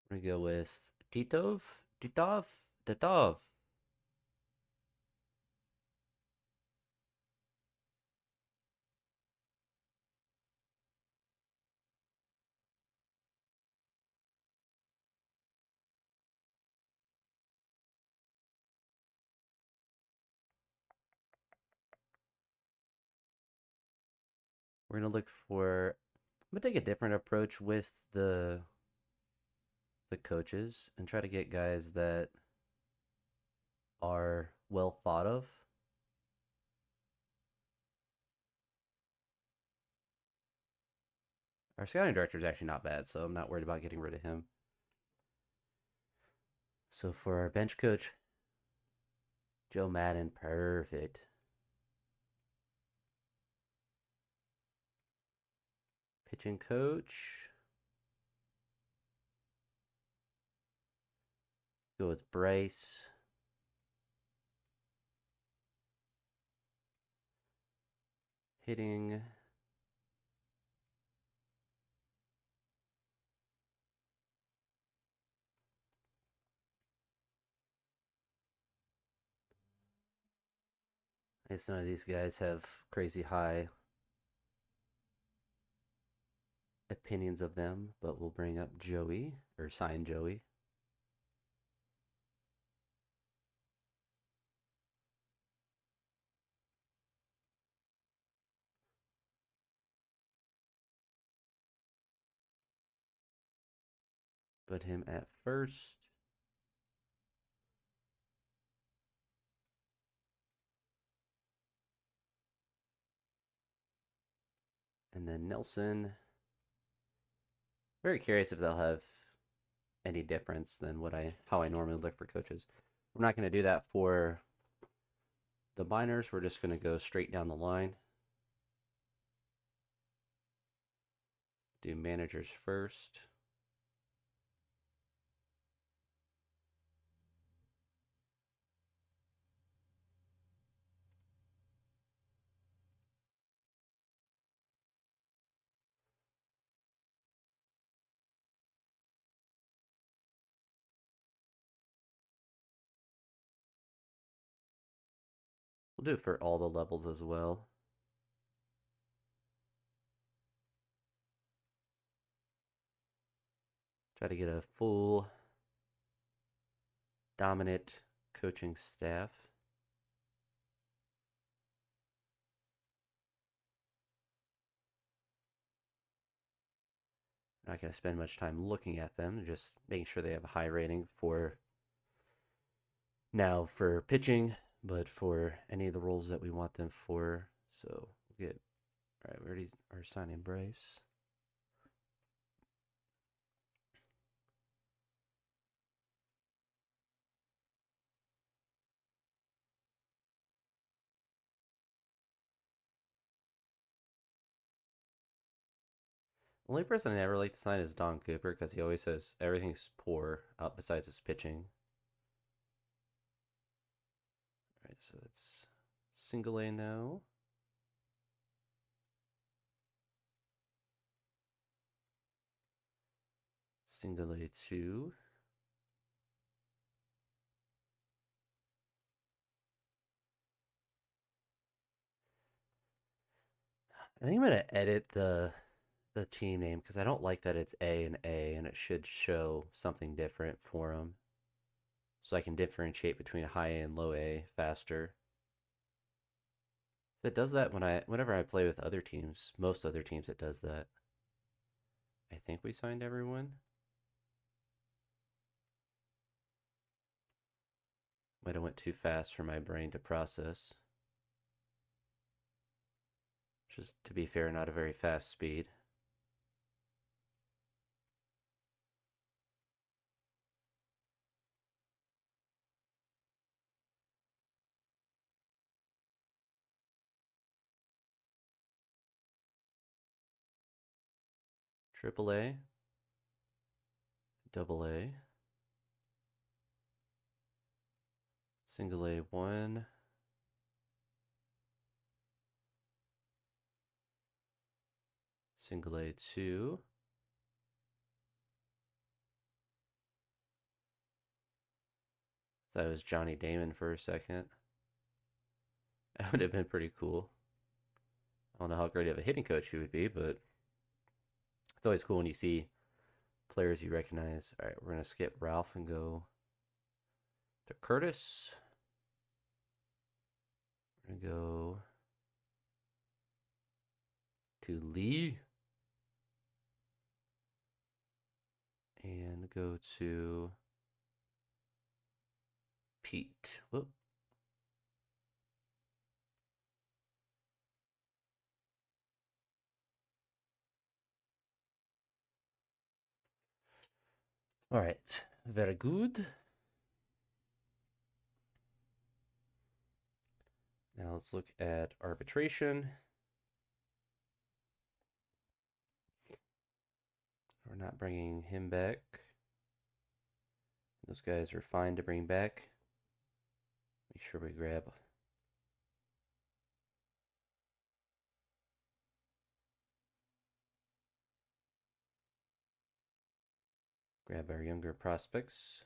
We're gonna go with Titov, Titov, Titov. We're gonna look for. I'm gonna take a different approach with the coaches and try to get guys that are well thought of. Our scouting director is actually not bad, so I'm not worried about getting rid of him. So for our bench coach, Joe Madden, perfect. Pitching coach, go with Bryce. Hitting, I guess none of these guys have crazy high opinions of them, but we'll bring up Joey, or sign Joey. Put him at first. And then Nelson. Very curious if they'll have any difference than how I normally look for coaches. We're not going to do that for the minors. We're just going to go straight down the line. Do managers first. We'll do it for all the levels as well. Try to get a full dominant coaching staff. Not going to spend much time looking at them, just making sure they have a high rating for now for pitching, but for any of the roles that we want them for. So we'll get, all right, we already are signing Bryce. Only person I never like to sign is Don Cooper because he always says everything's poor out besides his pitching. All right, so that's single A now. Single A2. I think I'm gonna edit the team name because I don't like that it's A and it should show something different for them, so I can differentiate between high A and low A faster. So it does that whenever I play with other teams. Most other teams it does that. I think we signed everyone. Might have went too fast for my brain to process. Which is, to be fair, not a very fast speed. Triple A, double A, single A1, single A2, that was Johnny Damon for a second. That would have been pretty cool. I don't know how great of a hitting coach he would be, but it's always cool when you see players you recognize. All right, we're going to skip Ralph and go to Curtis. We're going to go to Lee. And go to Pete. Whoop. All right. Very good. Now let's look at arbitration. We're not bringing him back. Those guys are fine to bring back. Make sure we grab our younger prospects.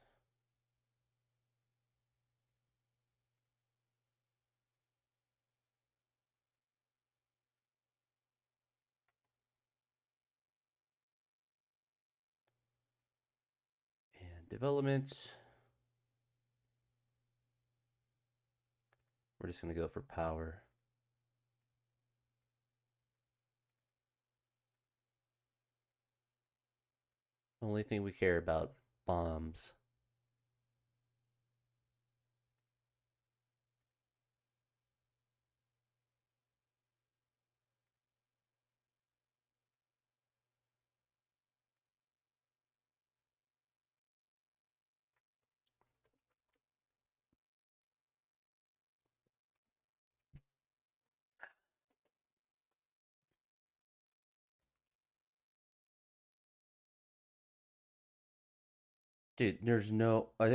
And development. We're just going to go for power. Only thing we care about, bombs. Dude, there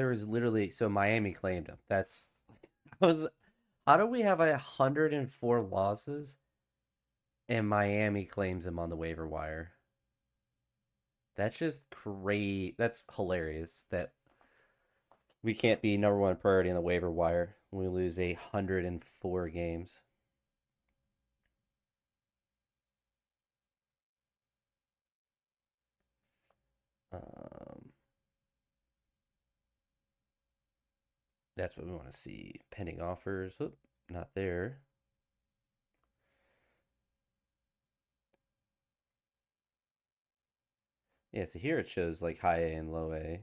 was literally, so Miami claimed him. I was, how do we have 104 losses and Miami claims him on the waiver wire? That's just great. That's hilarious that we can't be number one priority on the waiver wire when we lose 104 games. Um, that's what we want to see. Pending offers. Whoop, not there. Yeah, so here it shows like high A and low A.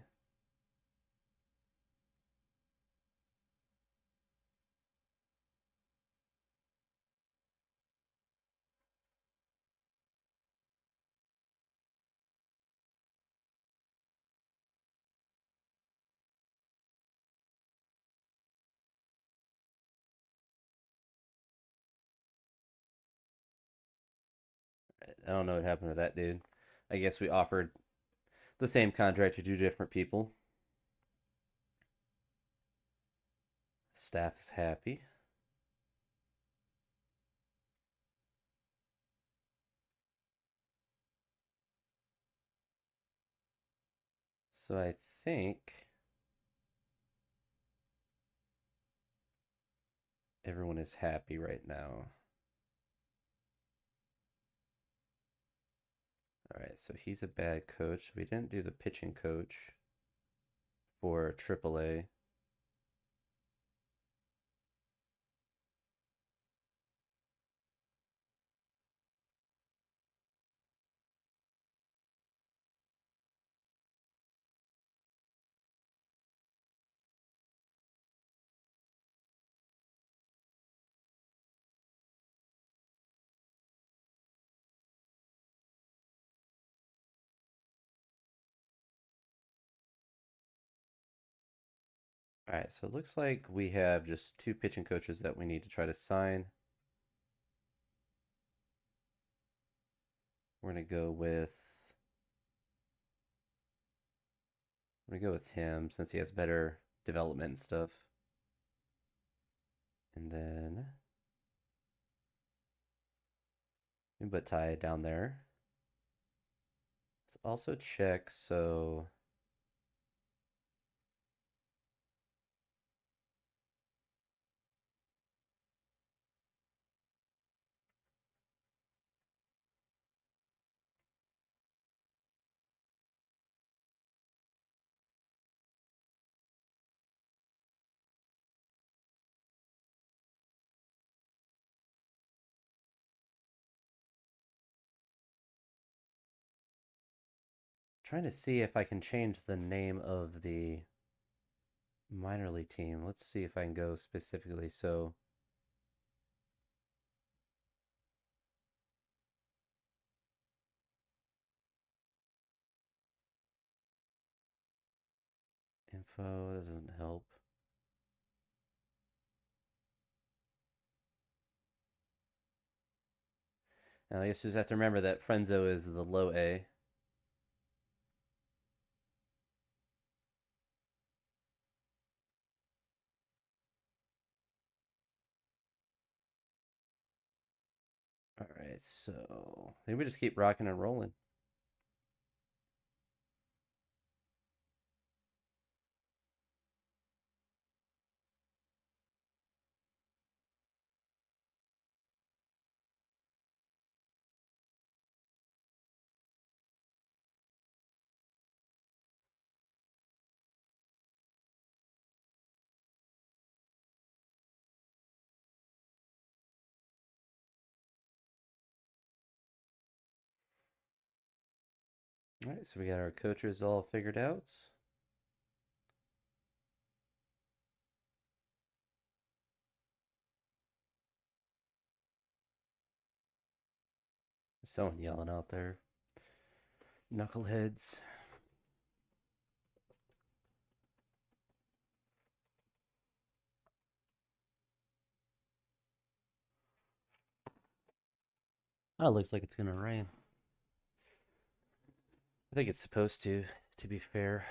I don't know what happened to that dude. I guess we offered the same contract to two different people. Staff is happy. So I think everyone is happy right now. All right, so he's a bad coach. We didn't do the pitching coach for AAA. All right, so it looks like we have just two pitching coaches that we need to try to sign. We're gonna go with him since he has better development and stuff. And then we put Ty down there. Let's also check so Trying to see if I can change the name of the minor league team. Let's see if I can go specifically. So, info doesn't help. Now, I guess you just have to remember that Frenzo is the low A. All right, so I think we just keep rocking and rolling. All right, so we got our coaches all figured out. Someone yelling out there. Knuckleheads. Oh, it looks like it's gonna rain. I think it's supposed to be fair.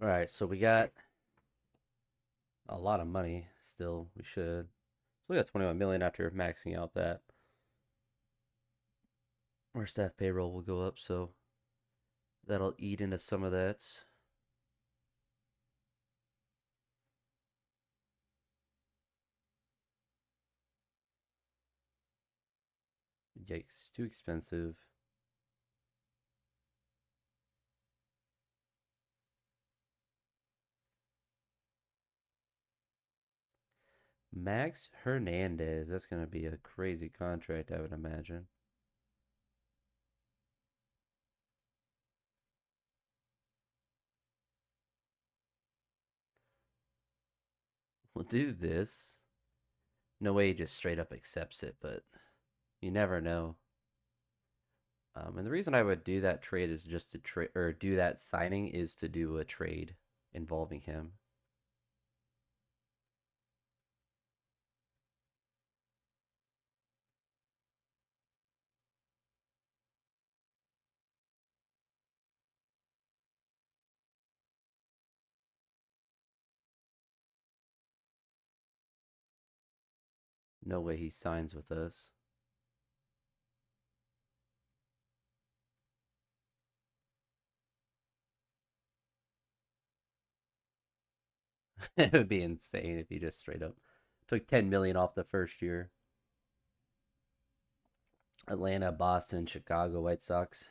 All right, so we got a lot of money still. We should. So we got 21 million after maxing out that. Our staff payroll will go up, so that'll eat into some of that. Yikes, too expensive. Max Hernandez. That's going to be a crazy contract, I would imagine. We'll do this. No way he just straight up accepts it, but you never know. And the reason I would do that trade is just to trade or do that signing is to do a trade involving him. No way he signs with us. It would be insane if he just straight up took 10 million off the first year. Atlanta, Boston, Chicago, White Sox.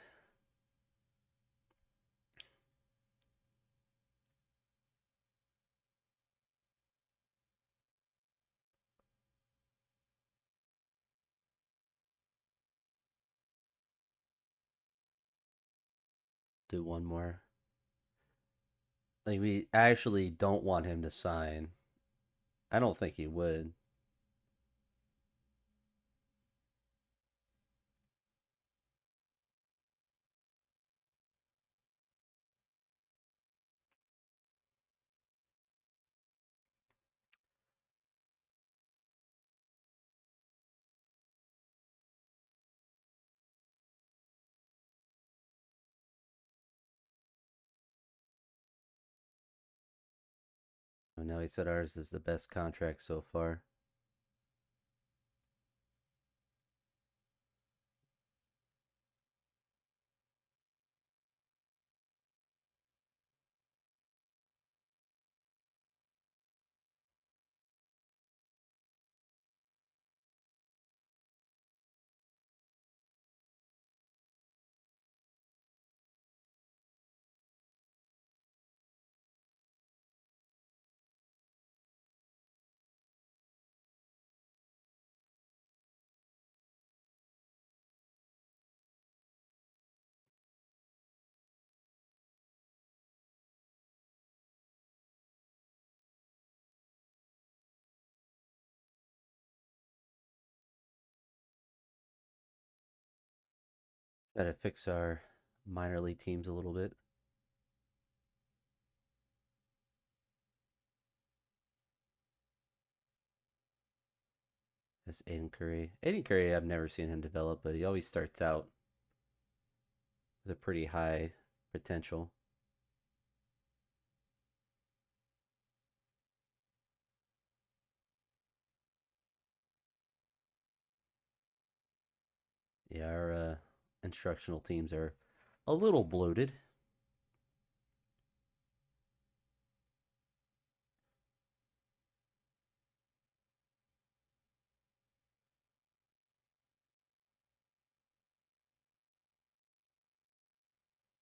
Do one more. Like we actually don't want him to sign. I don't think he would. I know he said ours is the best contract so far. Gotta fix our minor league teams a little bit. That's Aiden Curry. Aiden Curry, I've never seen him develop, but he always starts out with a pretty high potential. Yeah, our instructional teams are a little bloated.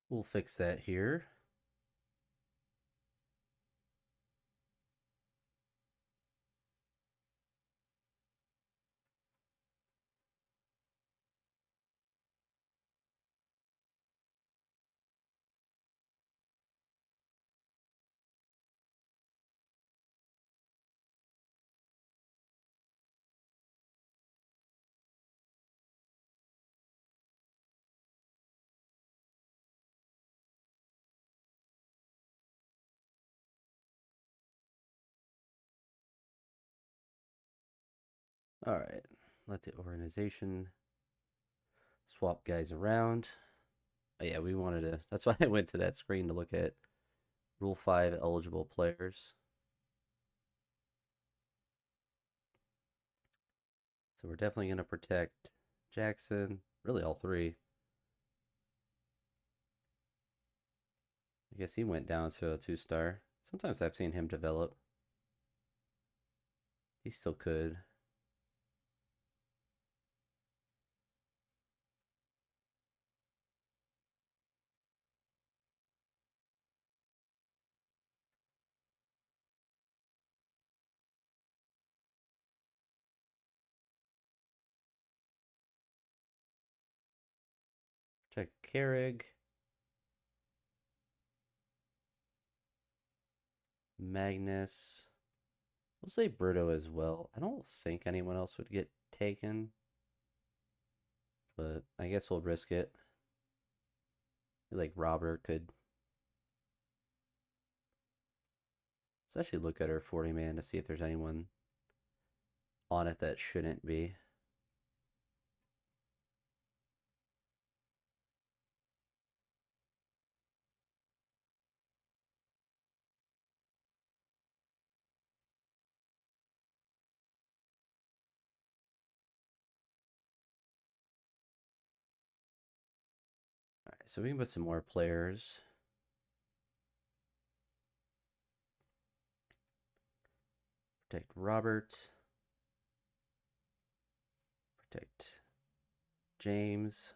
We'll fix that here. All right, let the organization swap guys around. Oh, yeah, we wanted to. That's why I went to that screen to look at Rule 5 eligible players. So we're definitely going to protect Jackson, really all three. I guess he went down to a 2-star. Sometimes I've seen him develop. He still could. Check Carrig. Magnus. We'll say Brito as well. I don't think anyone else would get taken, but I guess we'll risk it. Like Robert could. Let's actually look at our 40 man to see if there's anyone on it that shouldn't be. All right, so we can put some more players. Protect Robert. Protect James.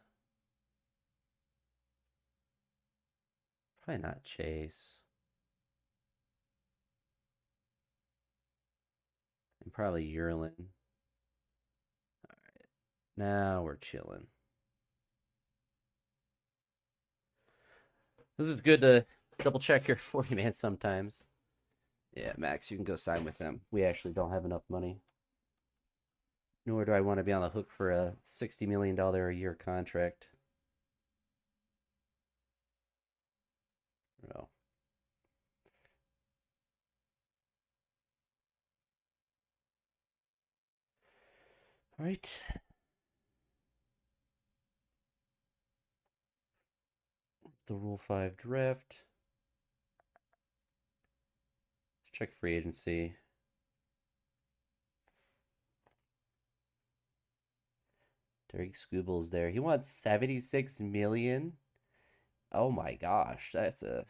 Probably not Chase. And probably Yerlin. All right, now we're chilling. This is good to double check your 40 man sometimes. Yeah, Max, you can go sign with them. We actually don't have enough money. Nor do I want to be on the hook for a $60 million a year contract. No. All right. The Rule 5 draft. Let's check free agency. Derek Scooble's there. He wants 76 million. Oh my gosh, it's a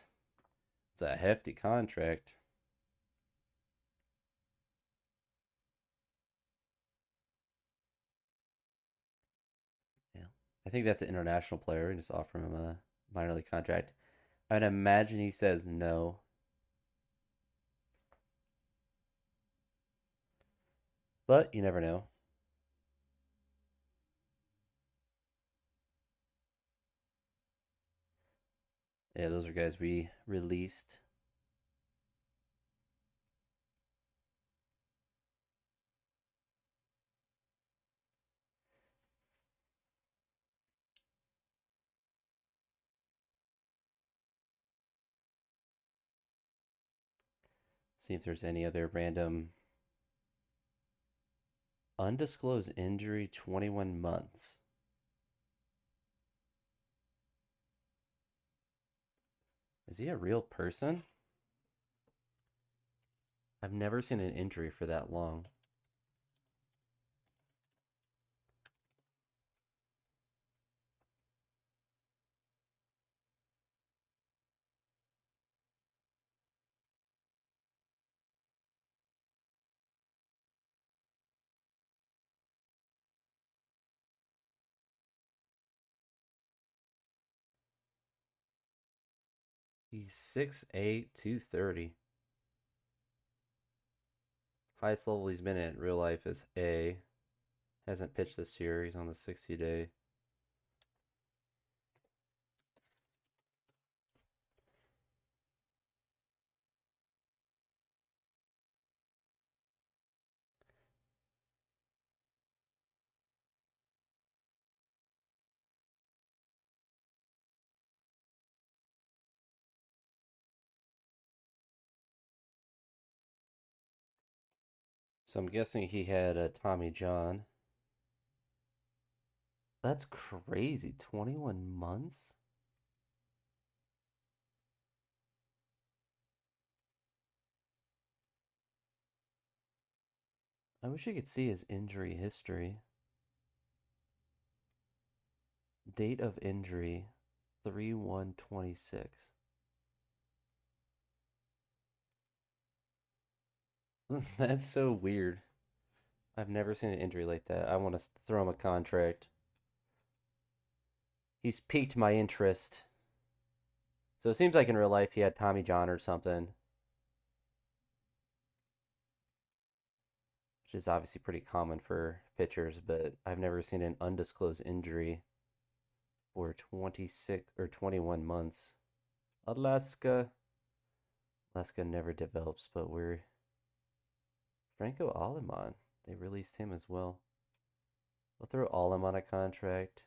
hefty contract. Yeah. I think that's an international player and just offer him a minor league contract. I'd imagine he says no. But you never know. Yeah, those are guys we released. See if there's any other random undisclosed injury 21 months. Is he a real person? I've never seen an injury for that long. He's 6'8", 230. Highest level he's been in real life is A. Hasn't pitched this year. He's on the 60 day. So I'm guessing he had a Tommy John. That's crazy. 21 months? I wish you could see his injury history. Date of injury 3/1/26. That's so weird. I've never seen an injury like that. I want to throw him a contract. He's piqued my interest. So it seems like in real life he had Tommy John or something, which is obviously pretty common for pitchers, but I've never seen an undisclosed injury for 26 or 21 months. Alaska. Alaska never develops, but we're Franco Aleman. They released him as well. We'll throw Alem on a contract.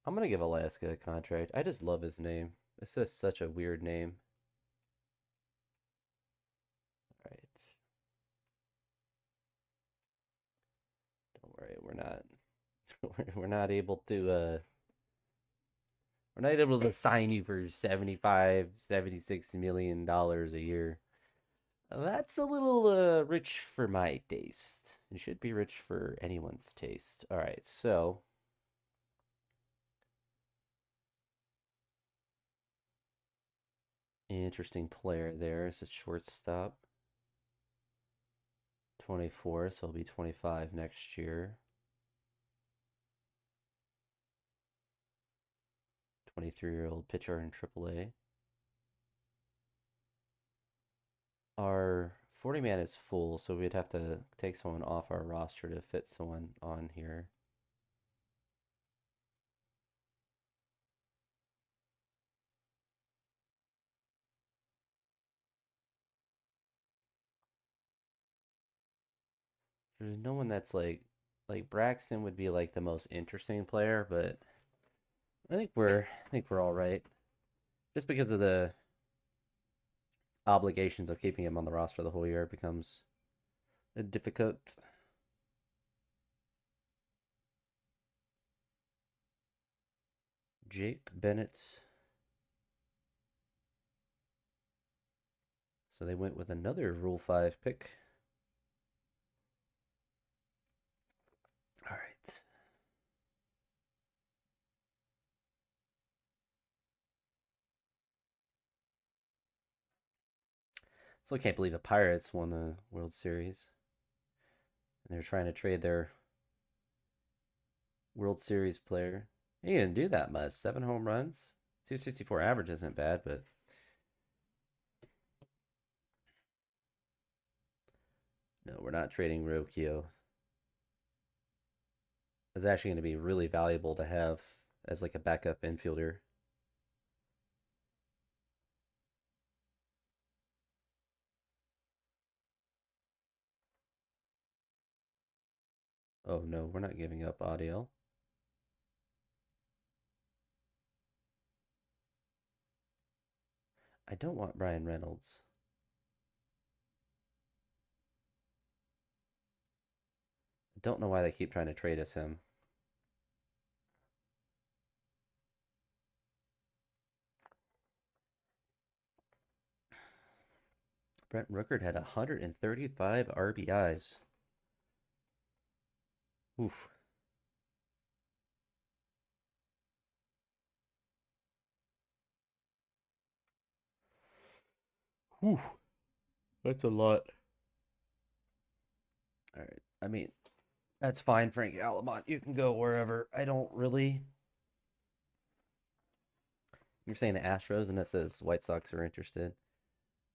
I'm gonna give Alaska a contract. I just love his name. It's just such a weird name. All right. Don't worry, we're not we're not able to we're not able to sign you for 75, 76 million dollars a year. That's a little rich for my taste. It should be rich for anyone's taste. All right, so interesting player there. It's a shortstop. 24, so he'll be 25 next year. 23-year-old pitcher in AAA. Our 40 man is full, so we'd have to take someone off our roster to fit someone on here. There's no one that's like Braxton would be like the most interesting player, but I think we're all right. Just because of the obligations of keeping him on the roster the whole year, it becomes difficult. Jake Bennett. So they went with another Rule 5 pick. All right. So I can't believe the Pirates won the World Series. And they're trying to trade their World Series player. He didn't do that much. 7 home runs. 264 average isn't bad, but no, we're not trading Rocchio. It's actually going to be really valuable to have as like a backup infielder. Oh no, we're not giving up audio. I don't want Brian Reynolds. don't know why they keep trying to trade us him. Brent Rooker had 135 RBIs. Oof. Oof. That's a lot. All right. I mean, that's fine, Frank Alamo. You can go wherever. I don't really. You're saying the Astros, and it says White Sox are interested.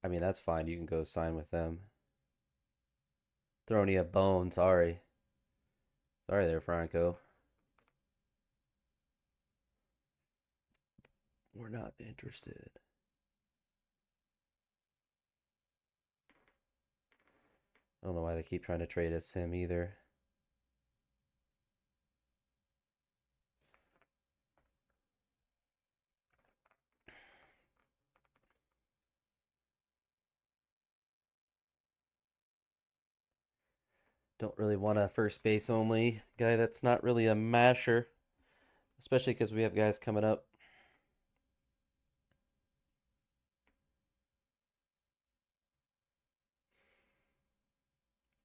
I mean, that's fine. You can go sign with them. Throwing you a bone. Sorry. Sorry there, Franco. We're not interested. I don't know why they keep trying to trade us him either. Don't really want a first base only guy that's not really a masher, especially because we have guys coming up.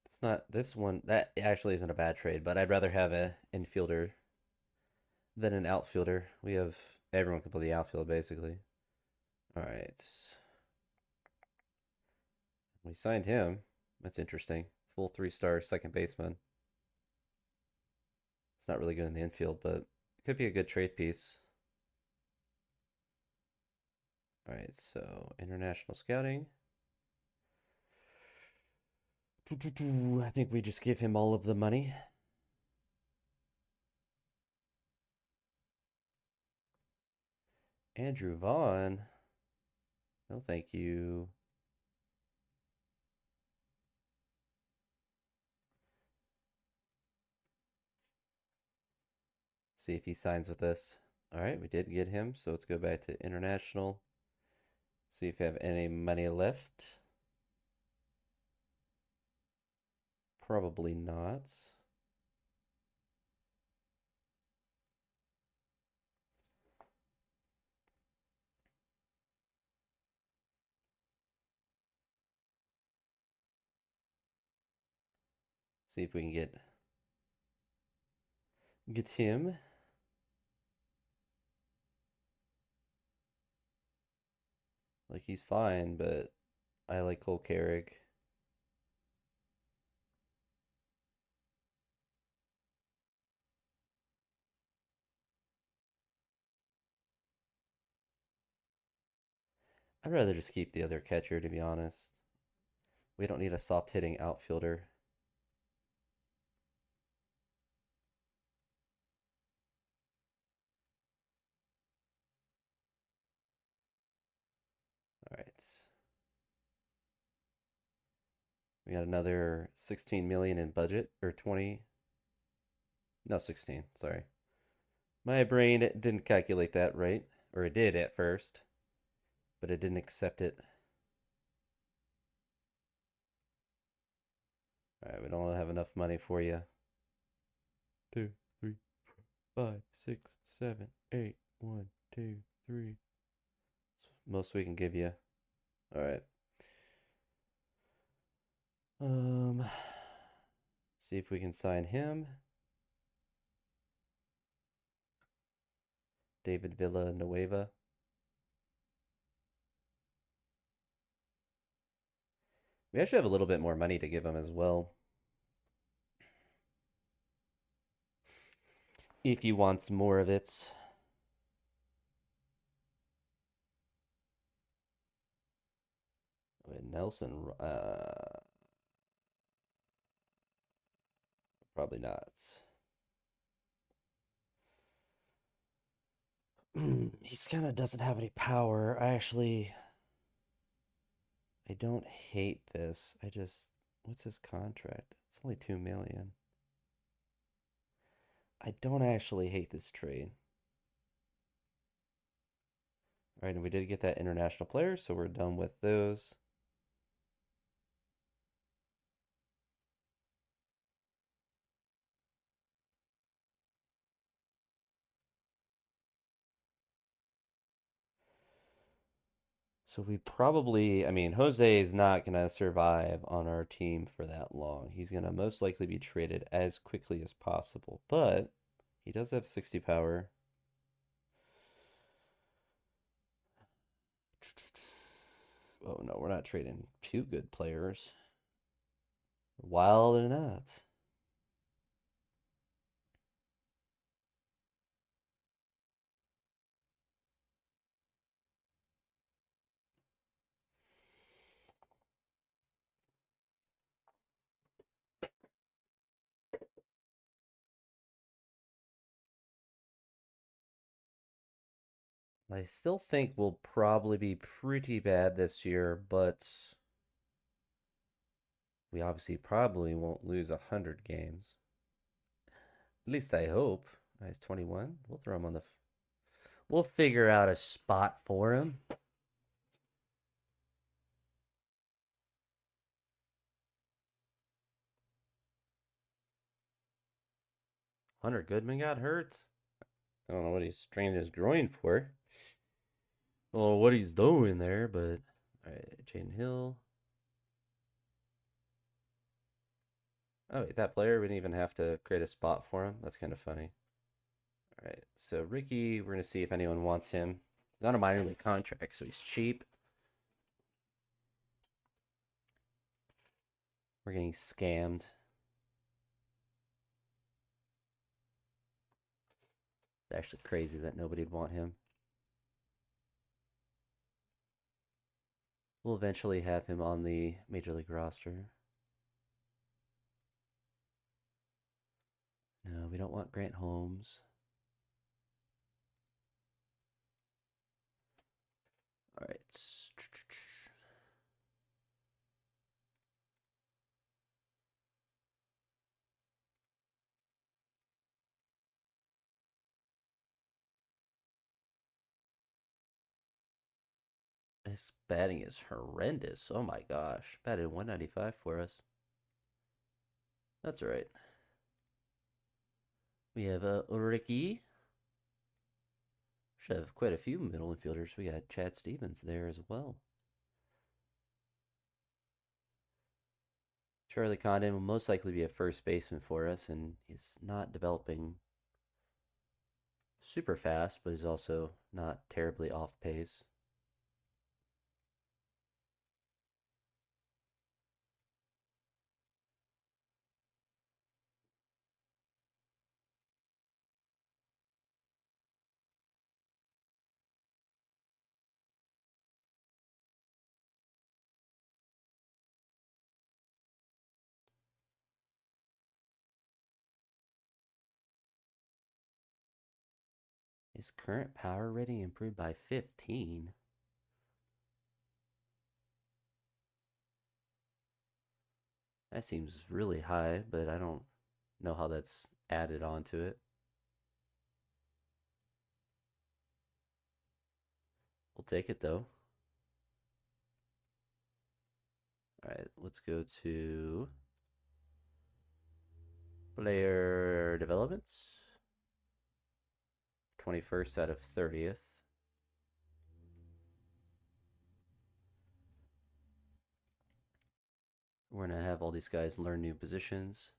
It's not this one. That actually isn't a bad trade, but I'd rather have a infielder than an outfielder. We have everyone can play the outfield basically. All right. We signed him. That's interesting. Full 3-star second baseman. It's not really good in the infield, but it could be a good trade piece. All right, so international scouting. I think we just give him all of the money. Andrew Vaughn. No, thank you. See if he signs with us. All right, we did get him, so let's go back to international. See if we have any money left. Probably not. See if we can get him. Like he's fine, but I like Cole Carrick. I'd rather just keep the other catcher, to be honest. We don't need a soft hitting outfielder. All right. We got another 16 million in budget, or 20. No, 16. Sorry. My brain didn't calculate that right, or it did at first, but it didn't accept it. All right, we don't have enough money for you. 2, 3, 4, 5, 6, 7, 8. 1, 2, 3. Most we can give you. All right. See if we can sign him. David Villanueva. We actually have a little bit more money to give him as well. If he wants more of it. Nelson, probably not. He's kind of doesn't have any power. I don't hate this. What's his contract? It's only 2 million. I don't actually hate this trade. All right, and we did get that international player, so we're done with those. So we probably, I mean, Jose is not going to survive on our team for that long. He's going to most likely be traded as quickly as possible, but he does have 60 power. Oh no, we're not trading two good players. Wild or not. I still think we'll probably be pretty bad this year, but we obviously probably won't lose 100 games. At least I hope. He's 21. We'll throw him on the. We'll figure out a spot for him. Hunter Goodman got hurt. I don't know what he's strained his groin for. Well, what he's doing there, but all right, Jaden Hill. Oh, wait, that player we didn't even have to create a spot for him. That's kind of funny. All right, so Ricky, we're gonna see if anyone wants him. He's on a minor league contract, so he's cheap. We're getting scammed. It's actually crazy that nobody'd want him. We'll eventually have him on the major league roster. No, we don't want Grant Holmes. All right. His batting is horrendous. Oh my gosh. Batted 195 for us. That's all right. We have Ricky. Should have quite a few middle infielders. We got Chad Stevens there as well. Charlie Condon will most likely be a first baseman for us, and he's not developing super fast, but he's also not terribly off pace. His current power rating improved by 15. That seems really high, but I don't know how that's added onto it. We'll take it though. All right, let's go to player developments. 21st out of 30th. We're going to have all these guys learn new positions.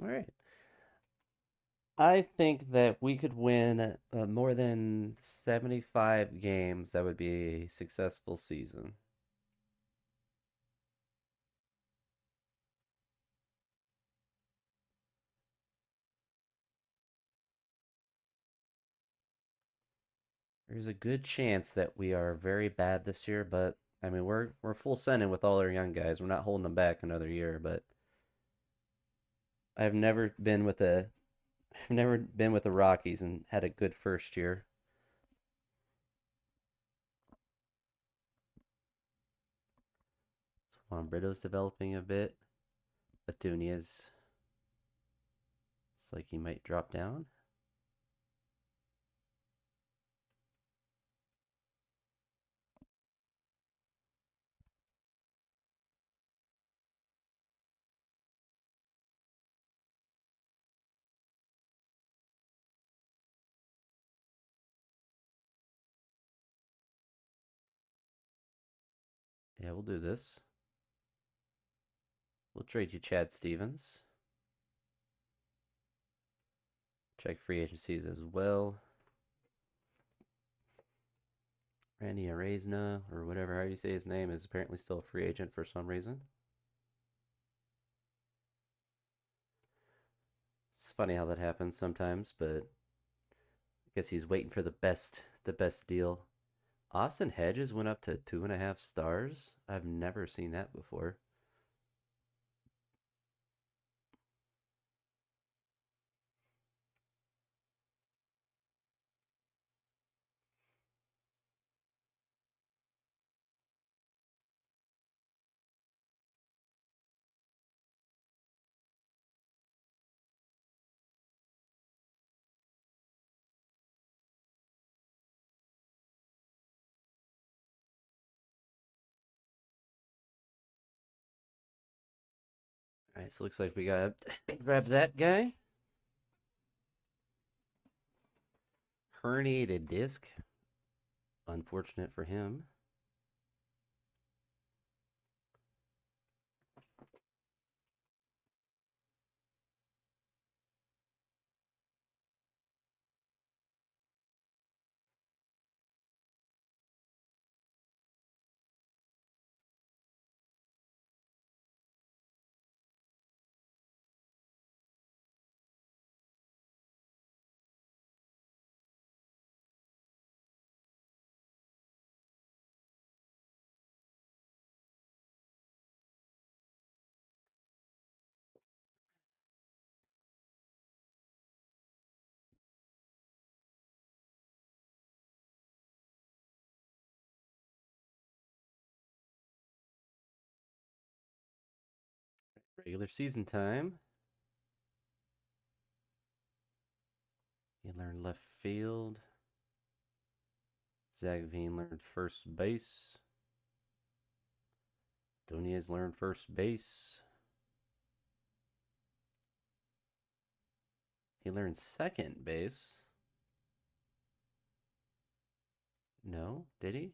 All right. I think that we could win more than 75 games. That would be a successful season. There's a good chance that we are very bad this year, but I mean we're full sending with all our young guys. We're not holding them back another year, but I've never been with a I've never been with the Rockies and had a good first year. Juan Brito's developing a bit. Petunia's Looks like he might drop down. Yeah, we'll do this. We'll trade you Chad Stevens. Check free agencies as well. Randy Arezna, or whatever how you say his name, is apparently still a free agent for some reason. It's funny how that happens sometimes, but I guess he's waiting for the best deal. Austin Hedges went up to 2.5 stars. I've never seen that before. All right, so looks like we got grab that guy. Herniated disc. Unfortunate for him. Regular season time. He learned left field. Zagveen learned first base. Donez learned first base. He learned second base. No, did he?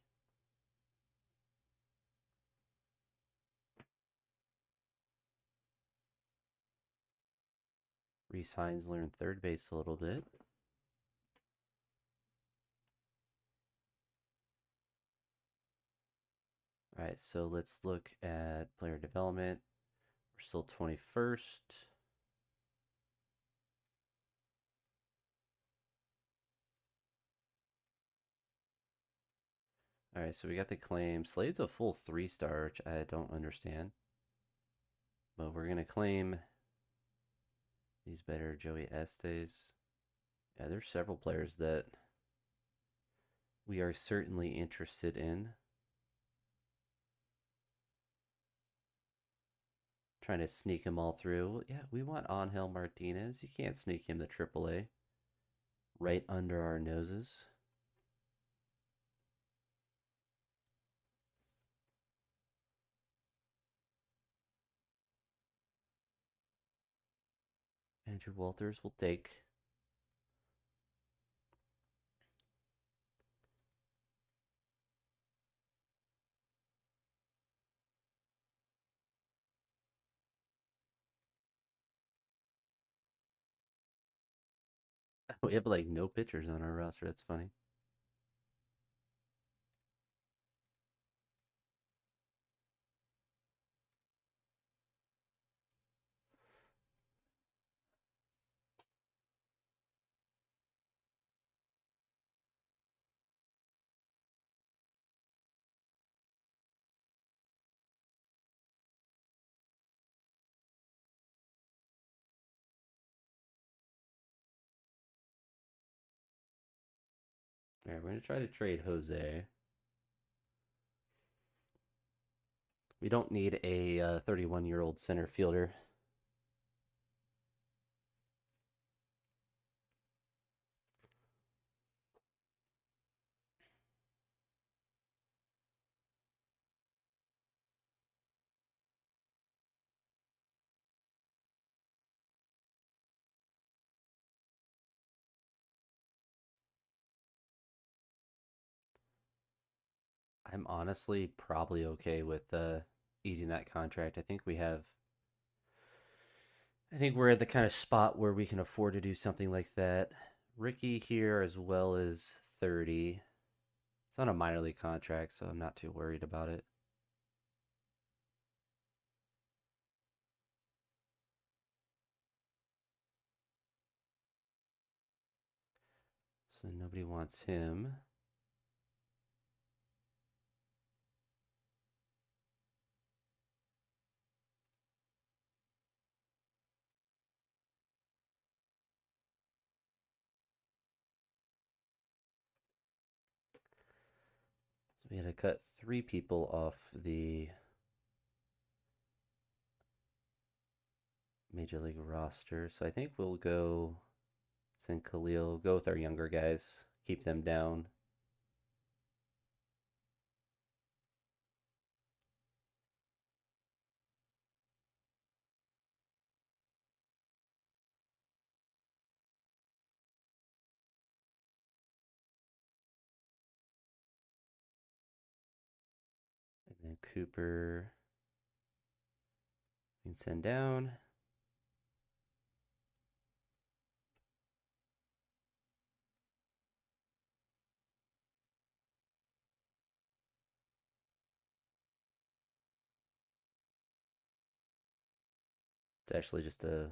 Reese Hines learned third base a little bit. All right, so let's look at player development. We're still 21st. All right, so we got the claim. Slade's a full 3-star, which I don't understand. But we're going to claim these better Joey Estes. Yeah, there's several players that we are certainly interested in. Trying to sneak them all through. Yeah, we want Angel Martinez. You can't sneak him to AAA. Right under our noses. Andrew Walters will take. We have like no pitchers on our roster. That's funny. All right, we're going to try to trade Jose. We don't need a 31-year-old center fielder. I'm honestly probably okay with eating that contract. I think we're at the kind of spot where we can afford to do something like that. Ricky here as well as 30. It's on a minor league contract, so I'm not too worried about it. So nobody wants him. So we had to cut 3 people off the major league roster. So I think we'll go send Khalil, go with our younger guys, keep them down. And then Cooper we can send down. It's actually just a.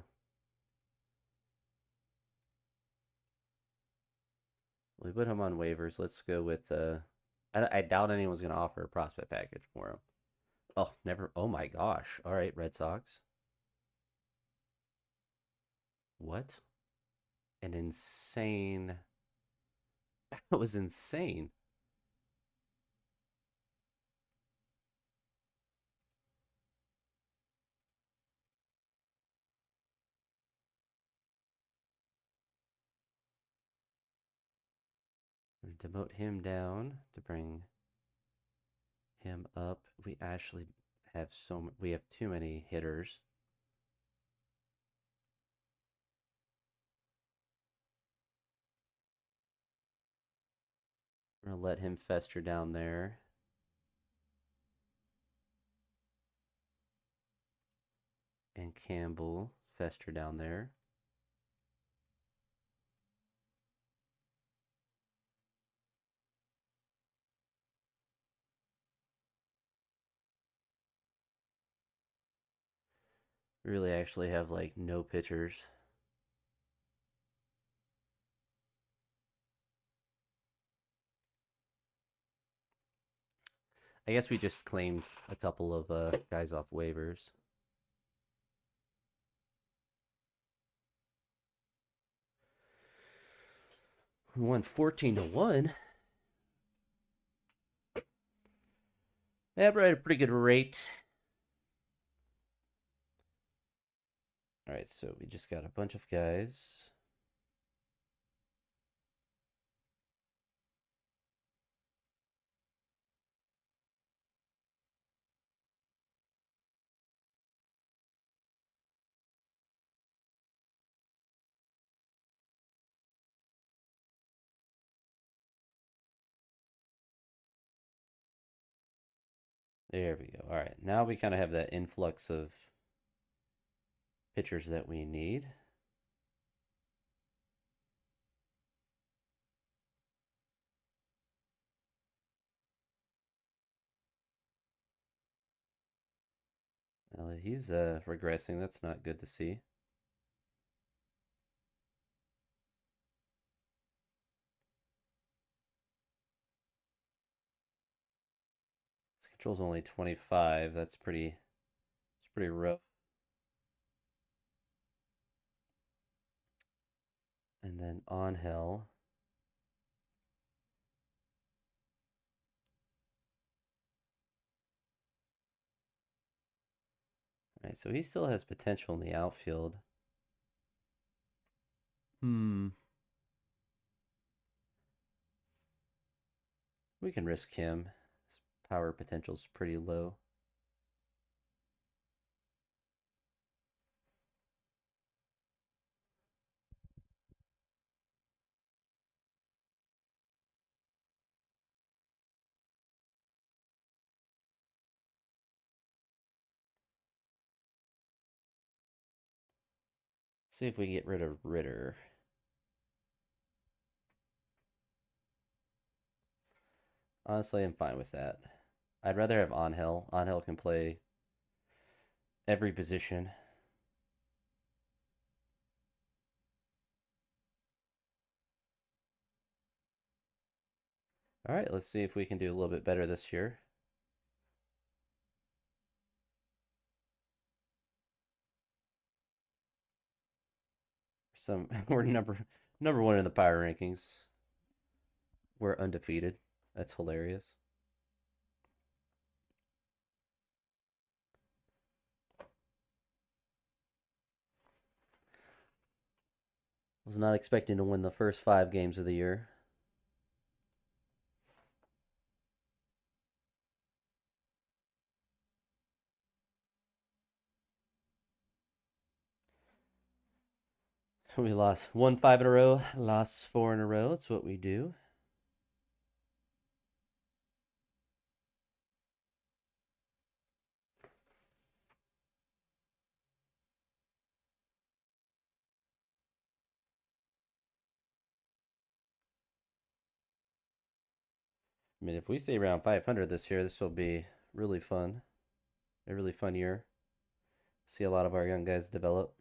We put him on waivers. Let's go with. I doubt anyone's going to offer a prospect package for him. Oh, never. Oh my gosh. All right, Red Sox. What? An insane. That was insane. Demote him down to bring him up. We actually have we have too many hitters. We're gonna let him fester down there. And Campbell fester down there. We really actually have like no pitchers. I guess we just claimed a couple of guys off waivers. We won 14-1. Yeah, we're at a pretty good rate. All right, so we just got a bunch of guys. There we go. All right, now we kind of have that influx of pitchers that we need. He's regressing. That's not good to see. His control's only 25. It's pretty rough. And then on hell. All right, so he still has potential in the outfield. We can risk him. His power potential's pretty low. See if we can get rid of Ritter. Honestly, I'm fine with that. I'd rather have Angel. Angel can play every position. All right, let's see if we can do a little bit better this year. We're number one in the power rankings. We're undefeated. That's hilarious. Was not expecting to win the first 5 games of the year. We won 5 in a row, lost 4 in a row. That's what we do. I mean, if we stay around 500 this year, this will be really fun. A really fun year. See a lot of our young guys develop.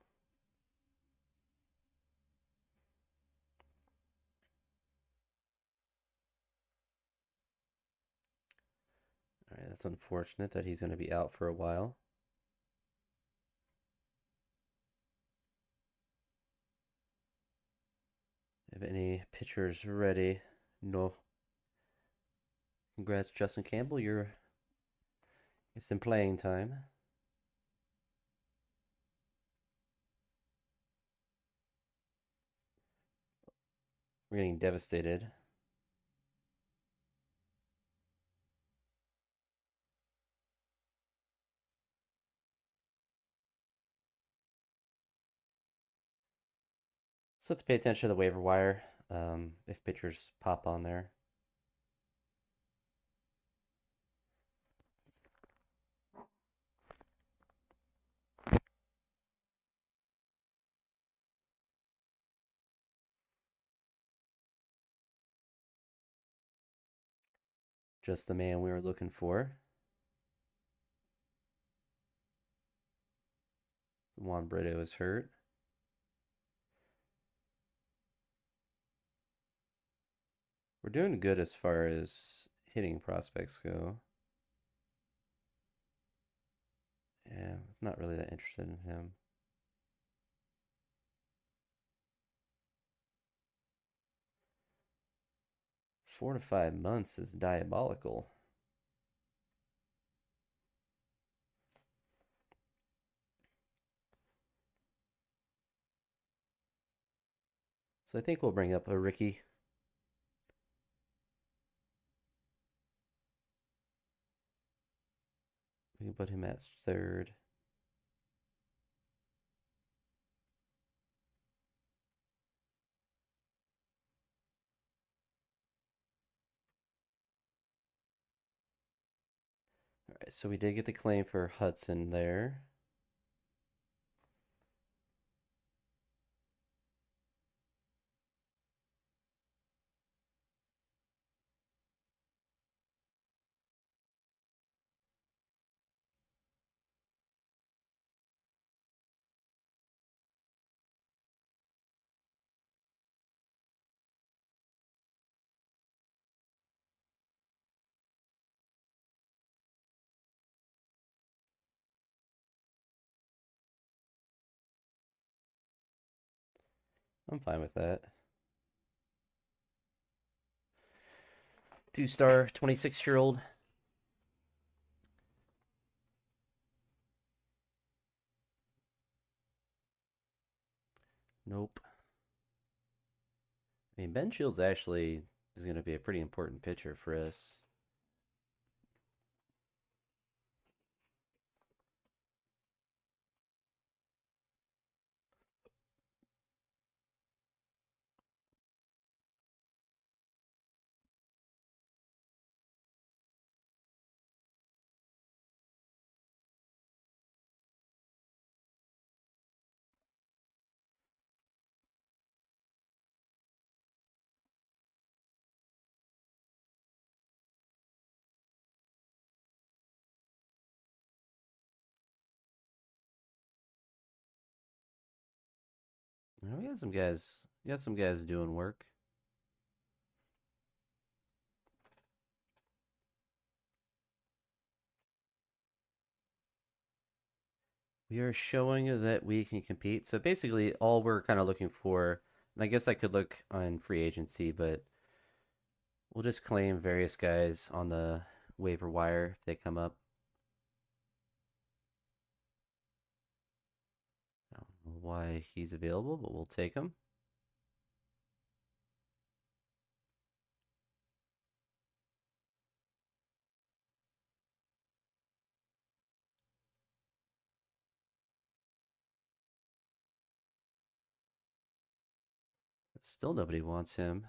All right, that's unfortunate that he's going to be out for a while. Have any pitchers ready? No. Congrats, Justin Campbell. It's in playing time. We're getting devastated. So let's pay attention to the waiver wire. If pitchers pop on there. Just the man we were looking for. Juan Brito is hurt. We're doing good as far as hitting prospects go. Yeah, not really that interested in him. 4 to 5 months is diabolical. So I think we'll bring up a Ricky. We can put him at third. All right, so we did get the claim for Hudson there. I'm fine with that. 2-star, 26-year-old. Nope. I mean, Ben Shields actually is going to be a pretty important pitcher for us. Oh, we got some guys doing work. We are showing that we can compete. So basically, all we're kind of looking for, and I guess I could look on free agency, but we'll just claim various guys on the waiver wire if they come up. I don't know why he's available, but we'll take him. Still nobody wants him.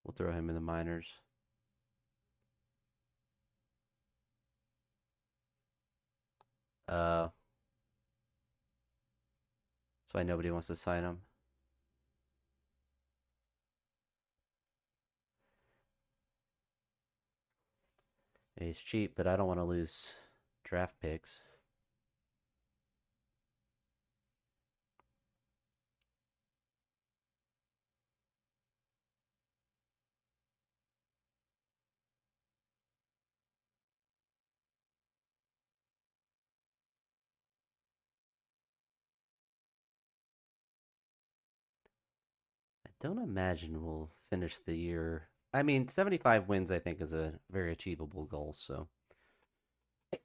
We'll throw him in the minors. That's why nobody wants to sign him. He's cheap, but I don't want to lose draft picks. I don't imagine we'll finish the year. I mean, 75 wins, I think, is a very achievable goal. So, I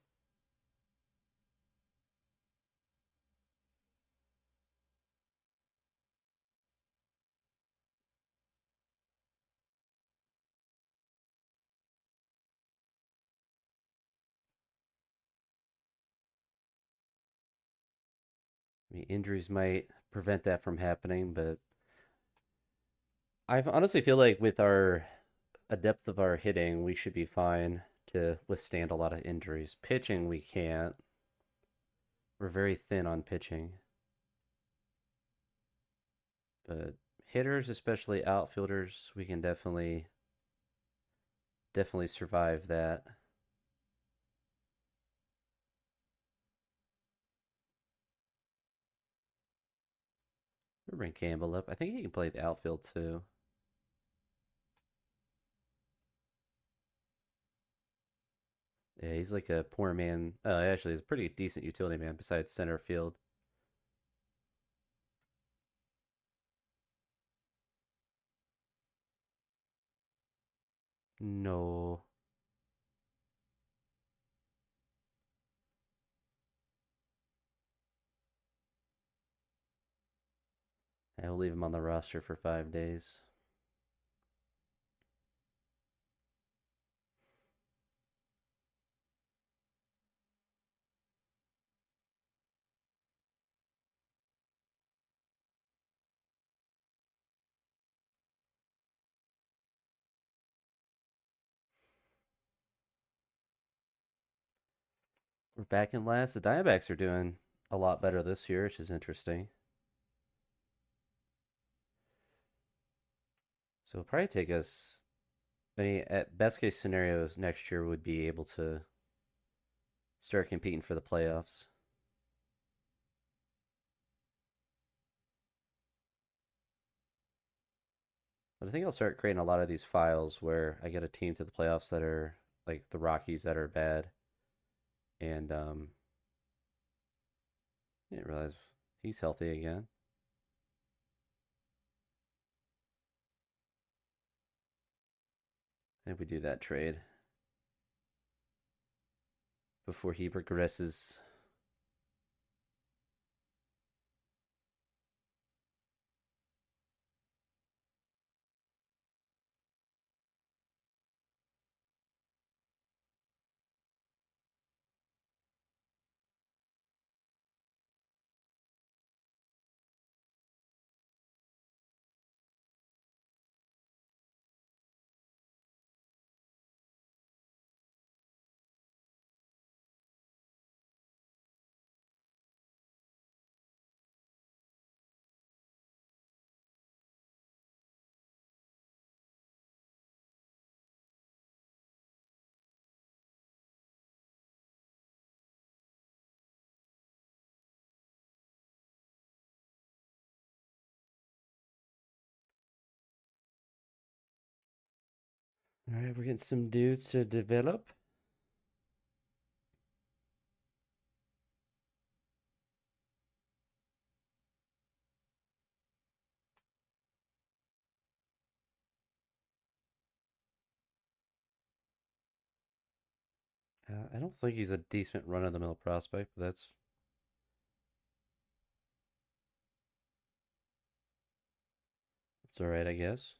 mean, injuries might prevent that from happening, but I honestly feel like with our a depth of our hitting, we should be fine to withstand a lot of injuries. Pitching, we can't. We're very thin on pitching, but hitters, especially outfielders, we can definitely survive that. We'll bring Campbell up. I think he can play the outfield too. Yeah, he's like a poor man. Actually, he's a pretty decent utility man besides center field. No. I will leave him on the roster for 5 days. We're back in last. The Diamondbacks are doing a lot better this year, which is interesting. So it'll probably take us. I mean, at best case scenarios, next year would be able to start competing for the playoffs. But I think I'll start creating a lot of these files where I get a team to the playoffs that are like the Rockies that are bad, and I didn't realize he's healthy again. I think we do that trade before he progresses. All right, we're getting some dudes to develop. I don't think he's a decent run-of-the-mill prospect, but that's all right, I guess.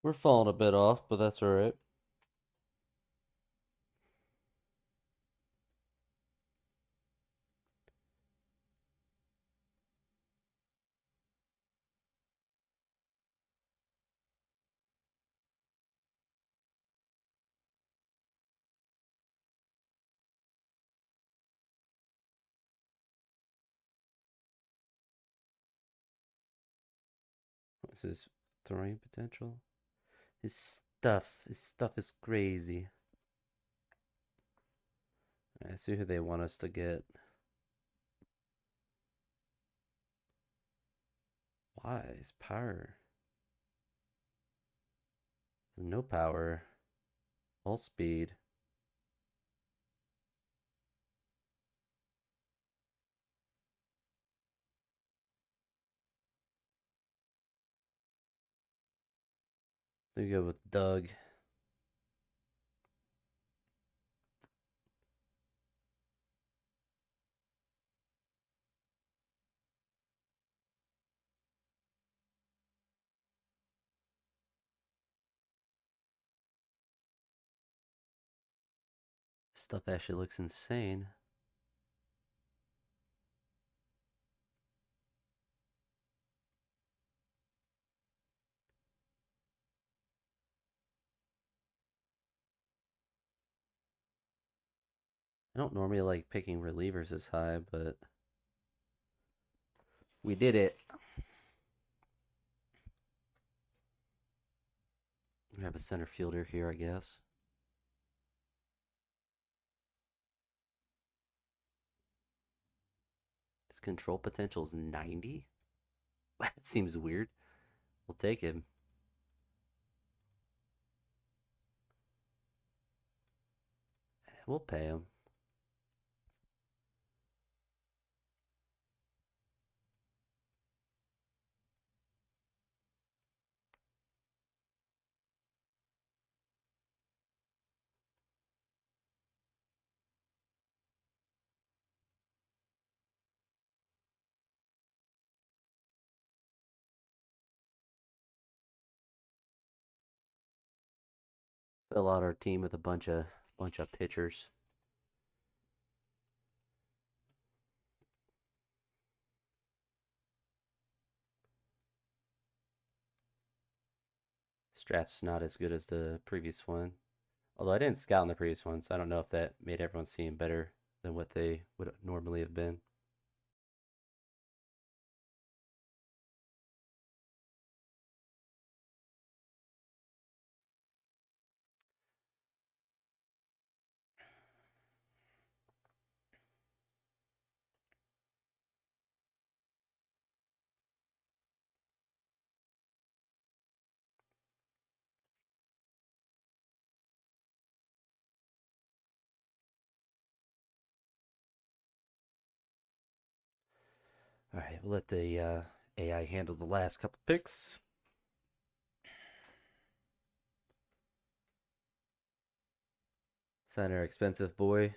We're falling a bit off, but that's all right. What's his throwing potential? His stuff is crazy. I see who they want us to get. Why? His power. No power. All speed. They go with Doug. Stuff actually looks insane. I don't normally like picking relievers this high, but we did it. We have a center fielder here, I guess. His control potential is 90? That seems weird. We'll take him. We'll pay him. Fill out our team with a bunch of pitchers. This draft's not as good as the previous one. Although I didn't scout in the previous one, so I don't know if that made everyone seem better than what they would normally have been. All right, we'll let the AI handle the last couple picks. Sign our expensive boy.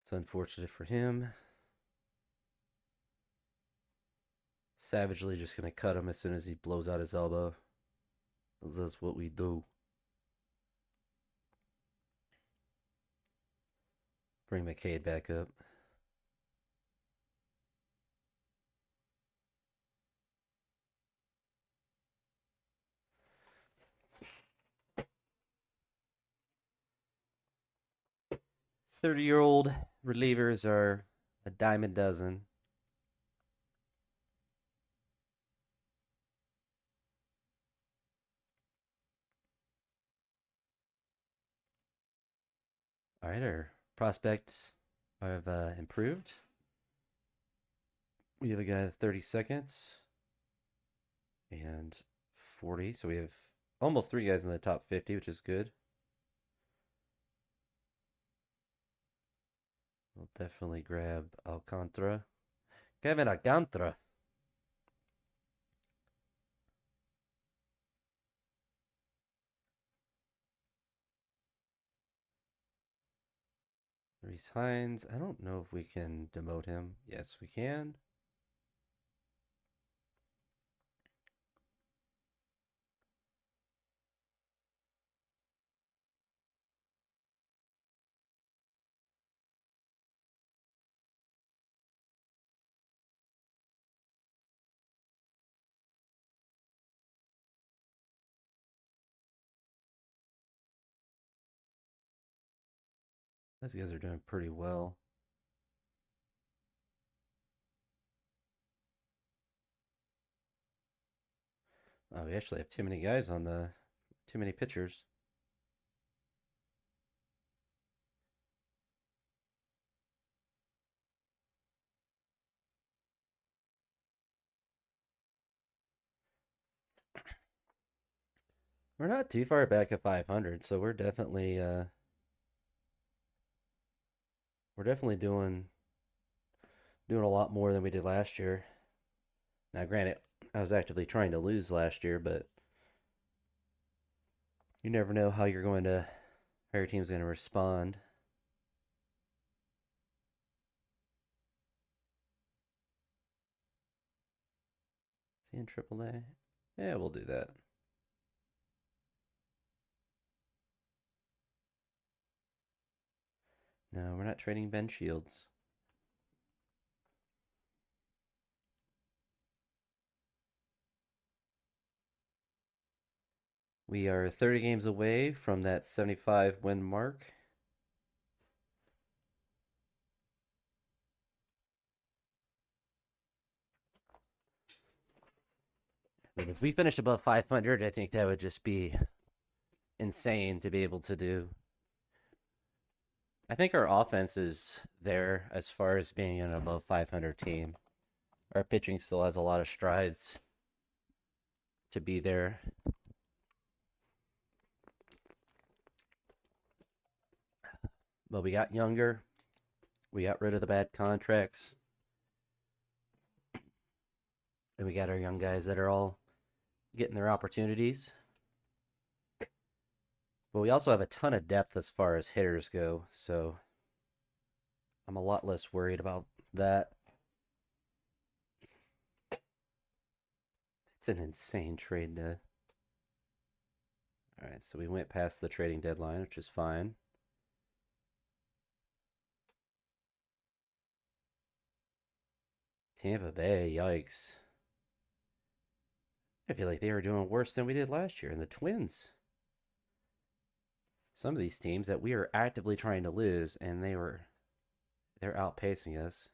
It's unfortunate for him. Savagely just gonna cut him as soon as he blows out his elbow. That's what we do. Bring McCade back up. "30-year-old relievers are a dime a dozen." All right, our prospects have improved. We have a guy at 30 seconds and 40. So we have almost 3 guys in the top 50, which is good. We'll definitely grab Alcantara. Kevin Alcantara. Reese Hines. I don't know if we can demote him. Yes, we can. Those guys are doing pretty well. Oh, we actually have too many guys on the too many pitchers. We're not too far back at 500, so we're definitely doing a lot more than we did last year. Now, granted, I was actively trying to lose last year, but you never know how your team's going to respond. Is he in AAA? Yeah, we'll do that. No, we're not trading Ben Shields. We are 30 games away from that 75 win mark. And if we finished above 500, I think that would just be insane to be able to do. I think our offense is there as far as being an above 500 team. Our pitching still has a lot of strides to be there. But we got younger. We got rid of the bad contracts. And we got our young guys that are all getting their opportunities. But we also have a ton of depth as far as hitters go, so I'm a lot less worried about that. It's an insane trade to. All right, so we went past the trading deadline, which is fine. Tampa Bay, yikes. I feel like they were doing worse than we did last year. And the Twins. Some of these teams that we are actively trying to lose, and they're outpacing us.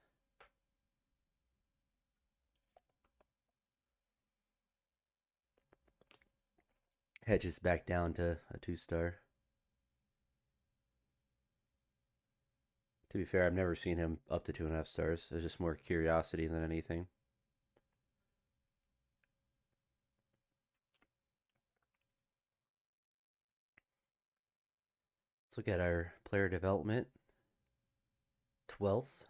Hedges back down to a 2-star. To be fair, I've never seen him up to 2.5 stars. It's just more curiosity than anything. Let's look at our player development. 12th.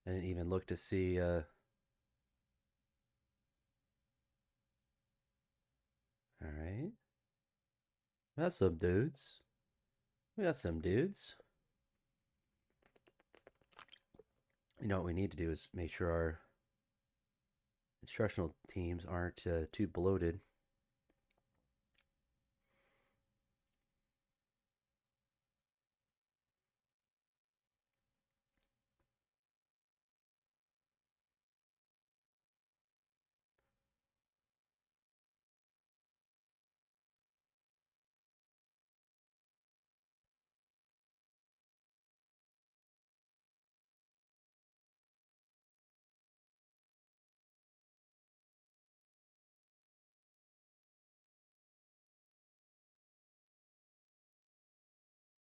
I didn't even look to see. All right. We got some dudes. We got some dudes. You know what we need to do is make sure instructional teams aren't too bloated.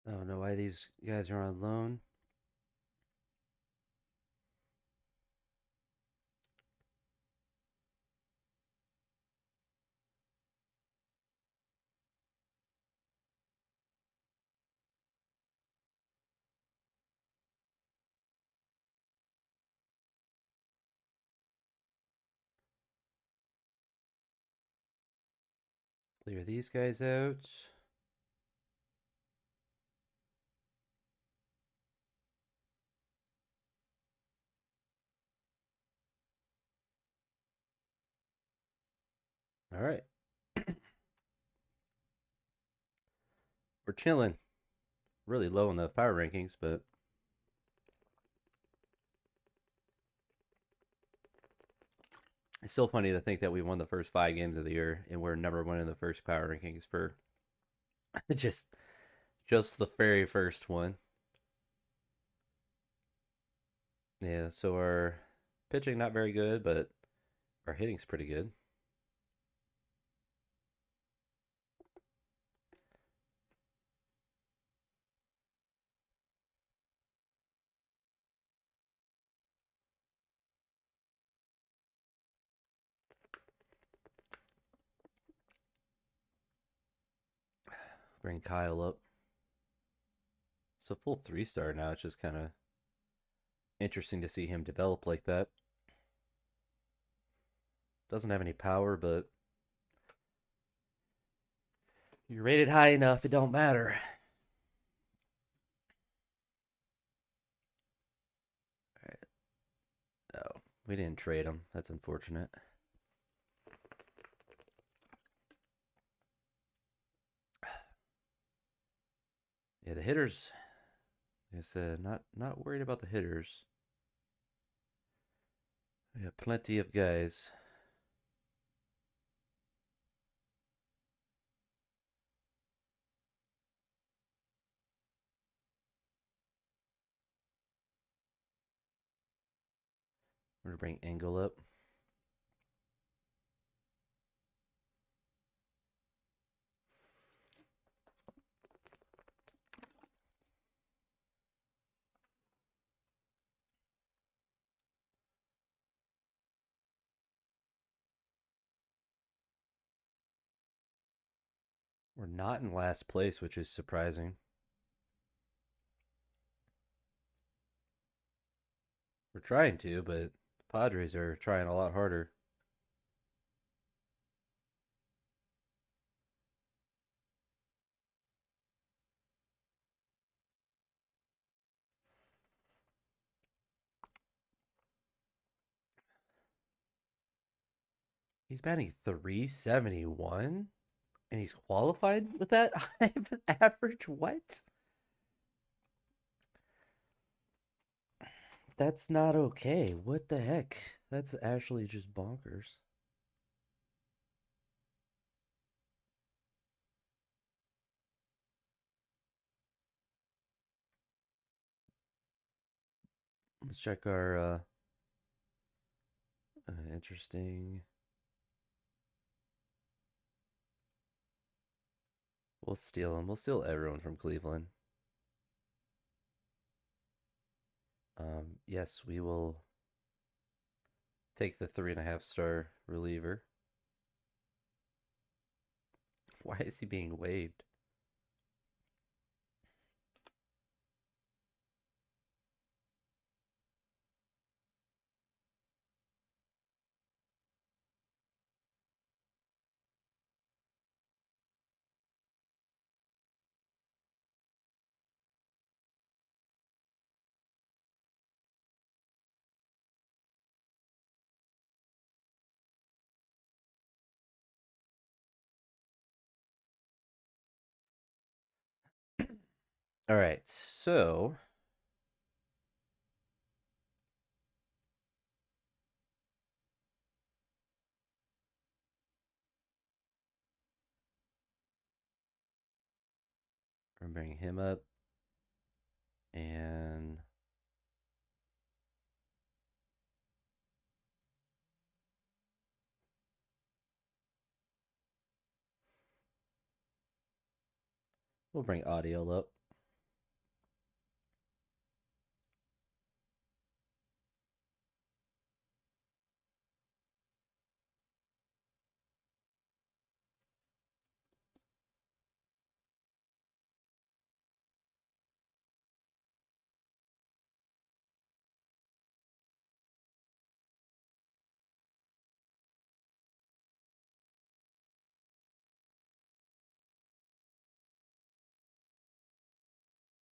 I don't know why these guys are on loan. Clear these guys out. All right. We're chilling. Really low in the power rankings, but it's still funny to think that we won the first 5 games of the year and we're number one in the first power rankings for just just the very first one. Yeah, so our pitching not very good, but our hitting's pretty good. Bring Kyle up. It's a full 3-star now. It's just kind of interesting to see him develop like that. Doesn't have any power, but you're rated high enough, it don't matter. All right. Oh, we didn't trade him. That's unfortunate. Yeah, the hitters. Like I said, not worried about the hitters. We have plenty of guys. We're gonna bring Engel up. We're not in last place, which is surprising. We're trying to, but the Padres are trying a lot harder. He's batting 371 and he's qualified with that high of an average. What? That's not okay. What the heck? That's actually just bonkers. Let's check our interesting. We'll steal him. We'll steal everyone from Cleveland. Yes, we will take the 3.5-star reliever. Why is he being waived? All right, so we're bringing him up, and we'll bring audio up.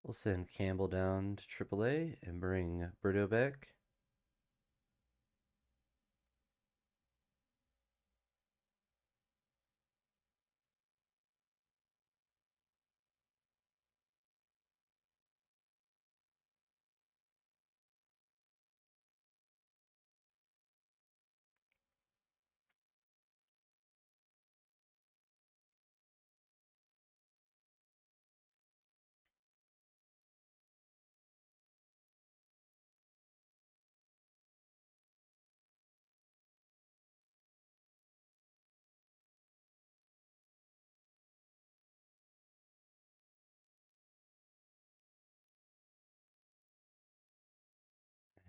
We'll send Campbell down to AAA and bring Berto back.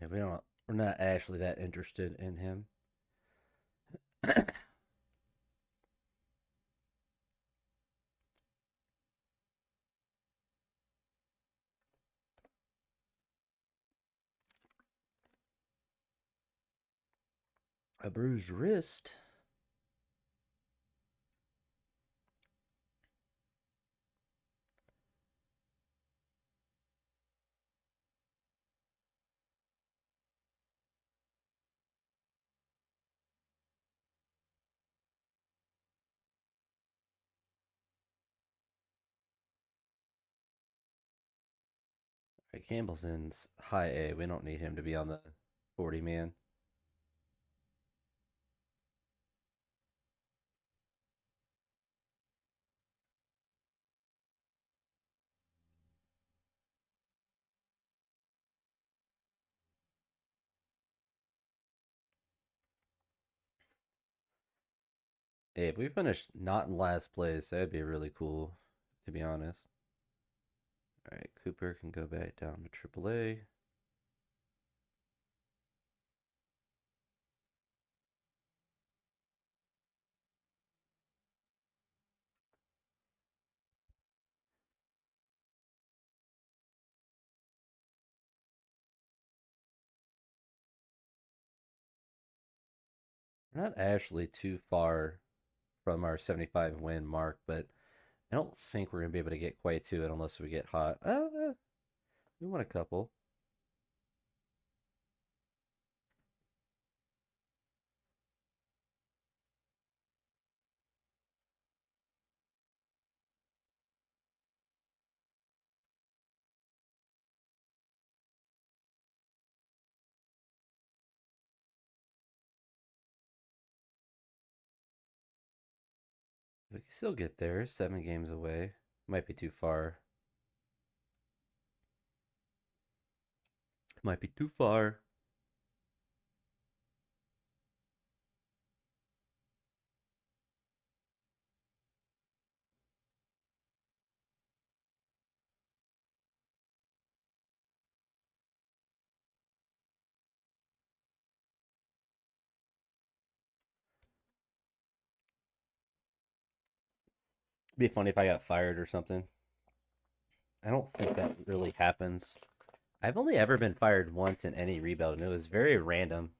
Yeah, we're not actually that interested in him. A bruised wrist. Right, Campbell's in high A. We don't need him to be on the 40 man. Hey, if we finished not in last place, that'd be really cool, to be honest. All right, Cooper can go back down to AAA. We're not actually too far from our 75 win mark, but I don't think we're gonna be able to get quite to it unless we get hot. We want a couple. We can still get there. 7 games away. Might be too far. Might be too far. It'd be funny if I got fired or something. I don't think that really happens. I've only ever been fired once in any rebuild, and it was very random.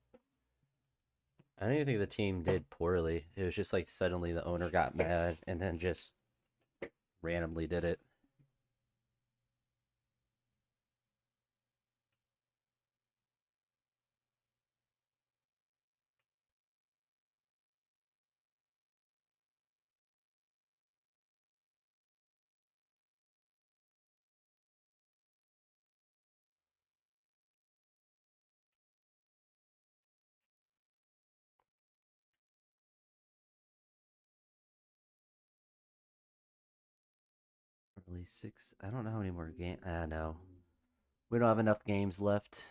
I don't even think the team did poorly. It was just like suddenly the owner got mad and then just randomly did it. Only six. I don't know how many more games. No. We don't have enough games left.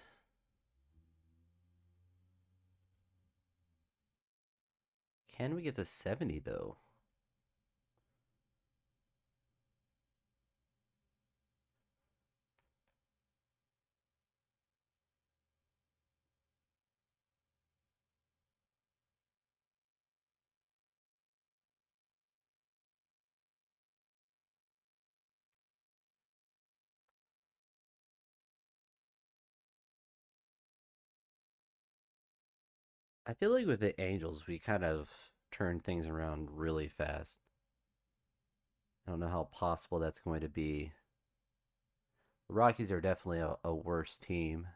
Can we get to 70 though? I feel like with the Angels, we kind of turned things around really fast. I don't know how possible that's going to be. The Rockies are definitely a worse team.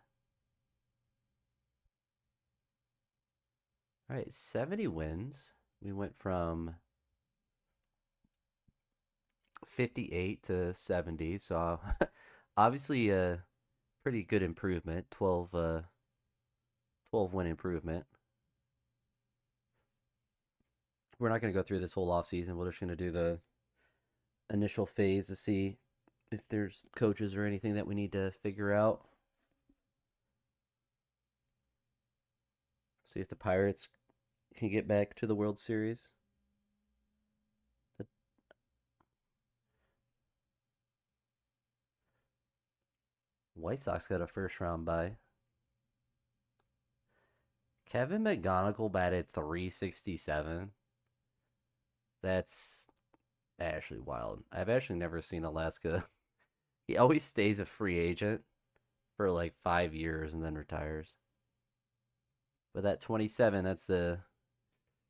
All right, 70 wins. We went from 58 to 70, so obviously a pretty good improvement. 12 win improvement. We're not going to go through this whole offseason. We're just going to do the initial phase to see if there's coaches or anything that we need to figure out. See if the Pirates can get back to the World Series. The White Sox got a first round bye. Kevin McGonigal batted 367. That's actually wild. I've actually never seen Alaska. He always stays a free agent for like 5 years and then retires. But that 27, that's the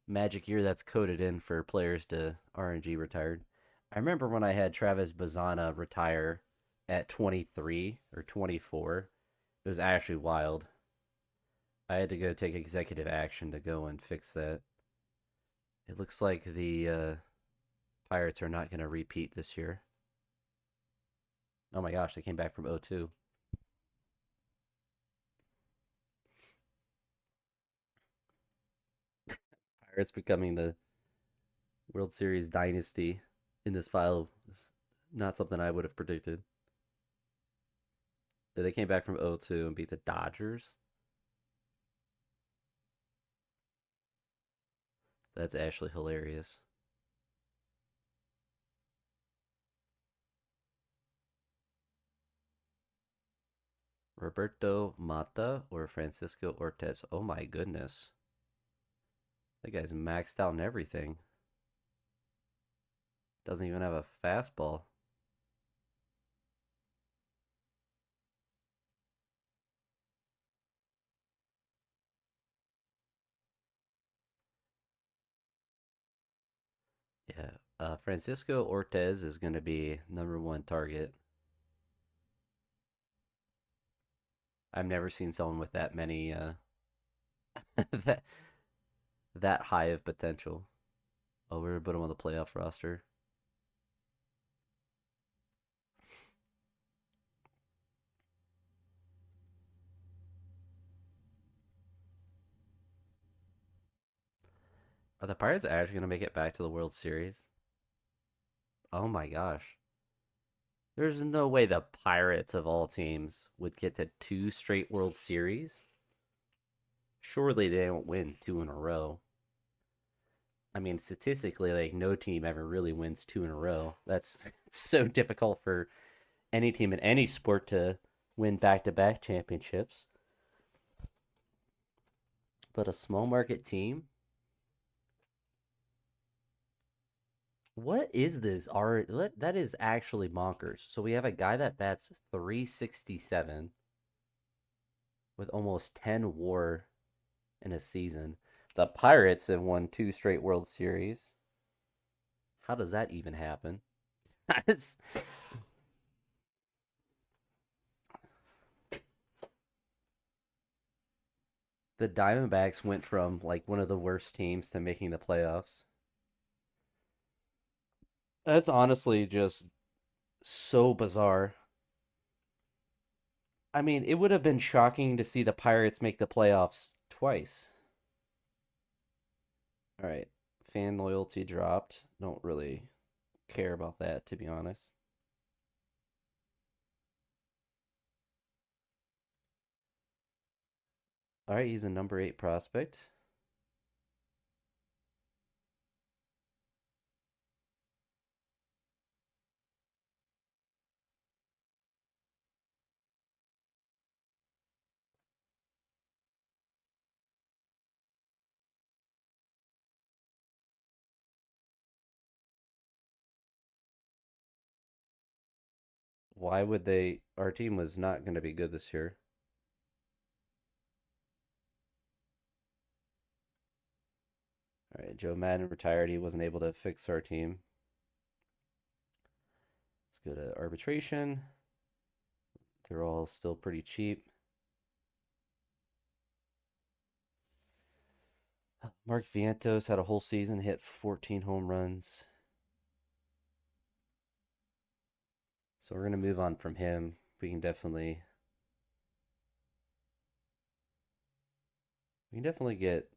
magic year that's coded in for players to RNG retired. I remember when I had Travis Bazana retire at 23 or 24. It was actually wild. I had to go take executive action to go and fix that. It looks like the Pirates are not going to repeat this year. Oh my gosh, they came back from 0-2. Pirates becoming the World Series dynasty in this file is not something I would have predicted. They came back from 0-2 and beat the Dodgers. That's actually hilarious. Roberto Mata or Francisco Ortez. Oh my goodness. That guy's maxed out in everything. Doesn't even have a fastball. Yeah. Francisco Ortez is going to be #1 target. I've never seen someone with that many that that high of potential. Oh, we're gonna put him on the playoff roster. Are the Pirates actually gonna make it back to the World Series? Oh my gosh. There's no way the Pirates of all teams would get to two straight World Series. Surely they don't win two in a row. I mean, statistically, like no team ever really wins two in a row. That's it's so difficult for any team in any sport to win back-to-back championships. But a small market team, what is this? That is actually bonkers. So we have a guy that bats 367 with almost 10 WAR in a season. The Pirates have won two straight World Series. How does that even happen? It's, the Diamondbacks went from like one of the worst teams to making the playoffs. That's honestly just so bizarre. I mean, it would have been shocking to see the Pirates make the playoffs twice. All right. Fan loyalty dropped. Don't really care about that, to be honest. All right, he's a number 8 prospect. Why would they? Our team was not going to be good this year. All right, Joe Madden retired. He wasn't able to fix our team. Let's go to arbitration. They're all still pretty cheap. Mark Vientos had a whole season, hit 14 home runs. So we're going to move on from him. We can definitely get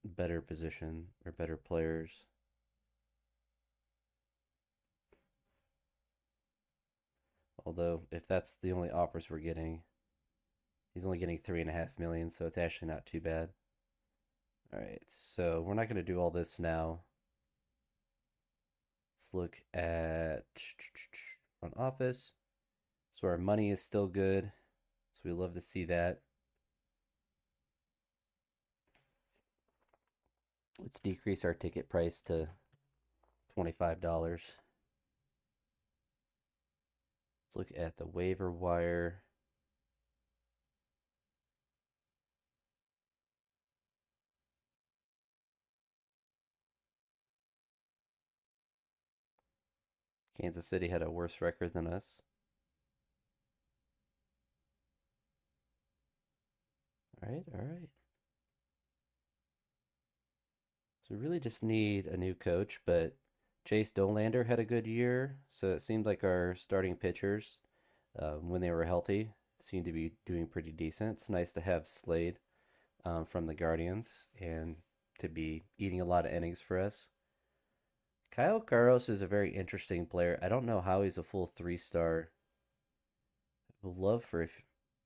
better position or better players. Although if that's the only offers we're getting, he's only getting 3.5 million, so it's actually not too bad. All right, so we're not going to do all this now. Let's look at front office. So our money is still good. So we love to see that. Let's decrease our ticket price to $25. Let's look at the waiver wire. Kansas City had a worse record than us. All right, all right. So we really just need a new coach, but Chase Dolander had a good year, so it seemed like our starting pitchers, when they were healthy, seemed to be doing pretty decent. It's nice to have Slade from the Guardians and to be eating a lot of innings for us. Kyle Carros is a very interesting player. I don't know how he's a full 3 star. Would love for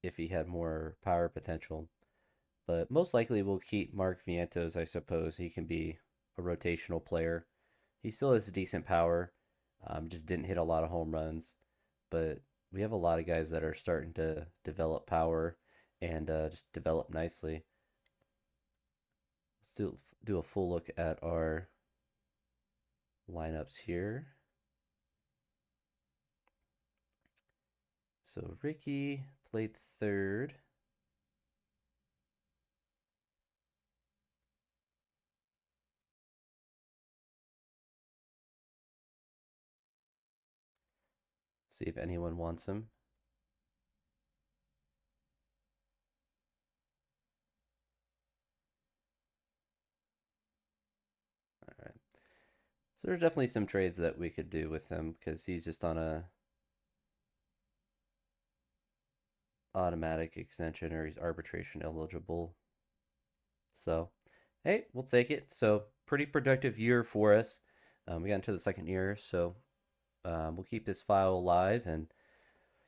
if he had more power potential, but most likely we'll keep Mark Vientos. I suppose he can be a rotational player. He still has decent power. Just didn't hit a lot of home runs, but we have a lot of guys that are starting to develop power and just develop nicely. Let's do a full look at our lineups here. So Ricky played third. See if anyone wants him. All right. So there's definitely some trades that we could do with him because he's just on a automatic extension or he's arbitration eligible. So, hey, we'll take it. So, pretty productive year for us. We got into the second year, so we'll keep this file alive and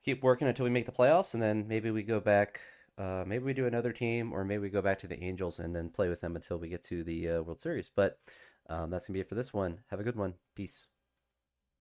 keep working until we make the playoffs, and then maybe we go back. Maybe we do another team, or maybe we go back to the Angels and then play with them until we get to the World Series. But that's gonna be it for this one. Have a good one. Peace.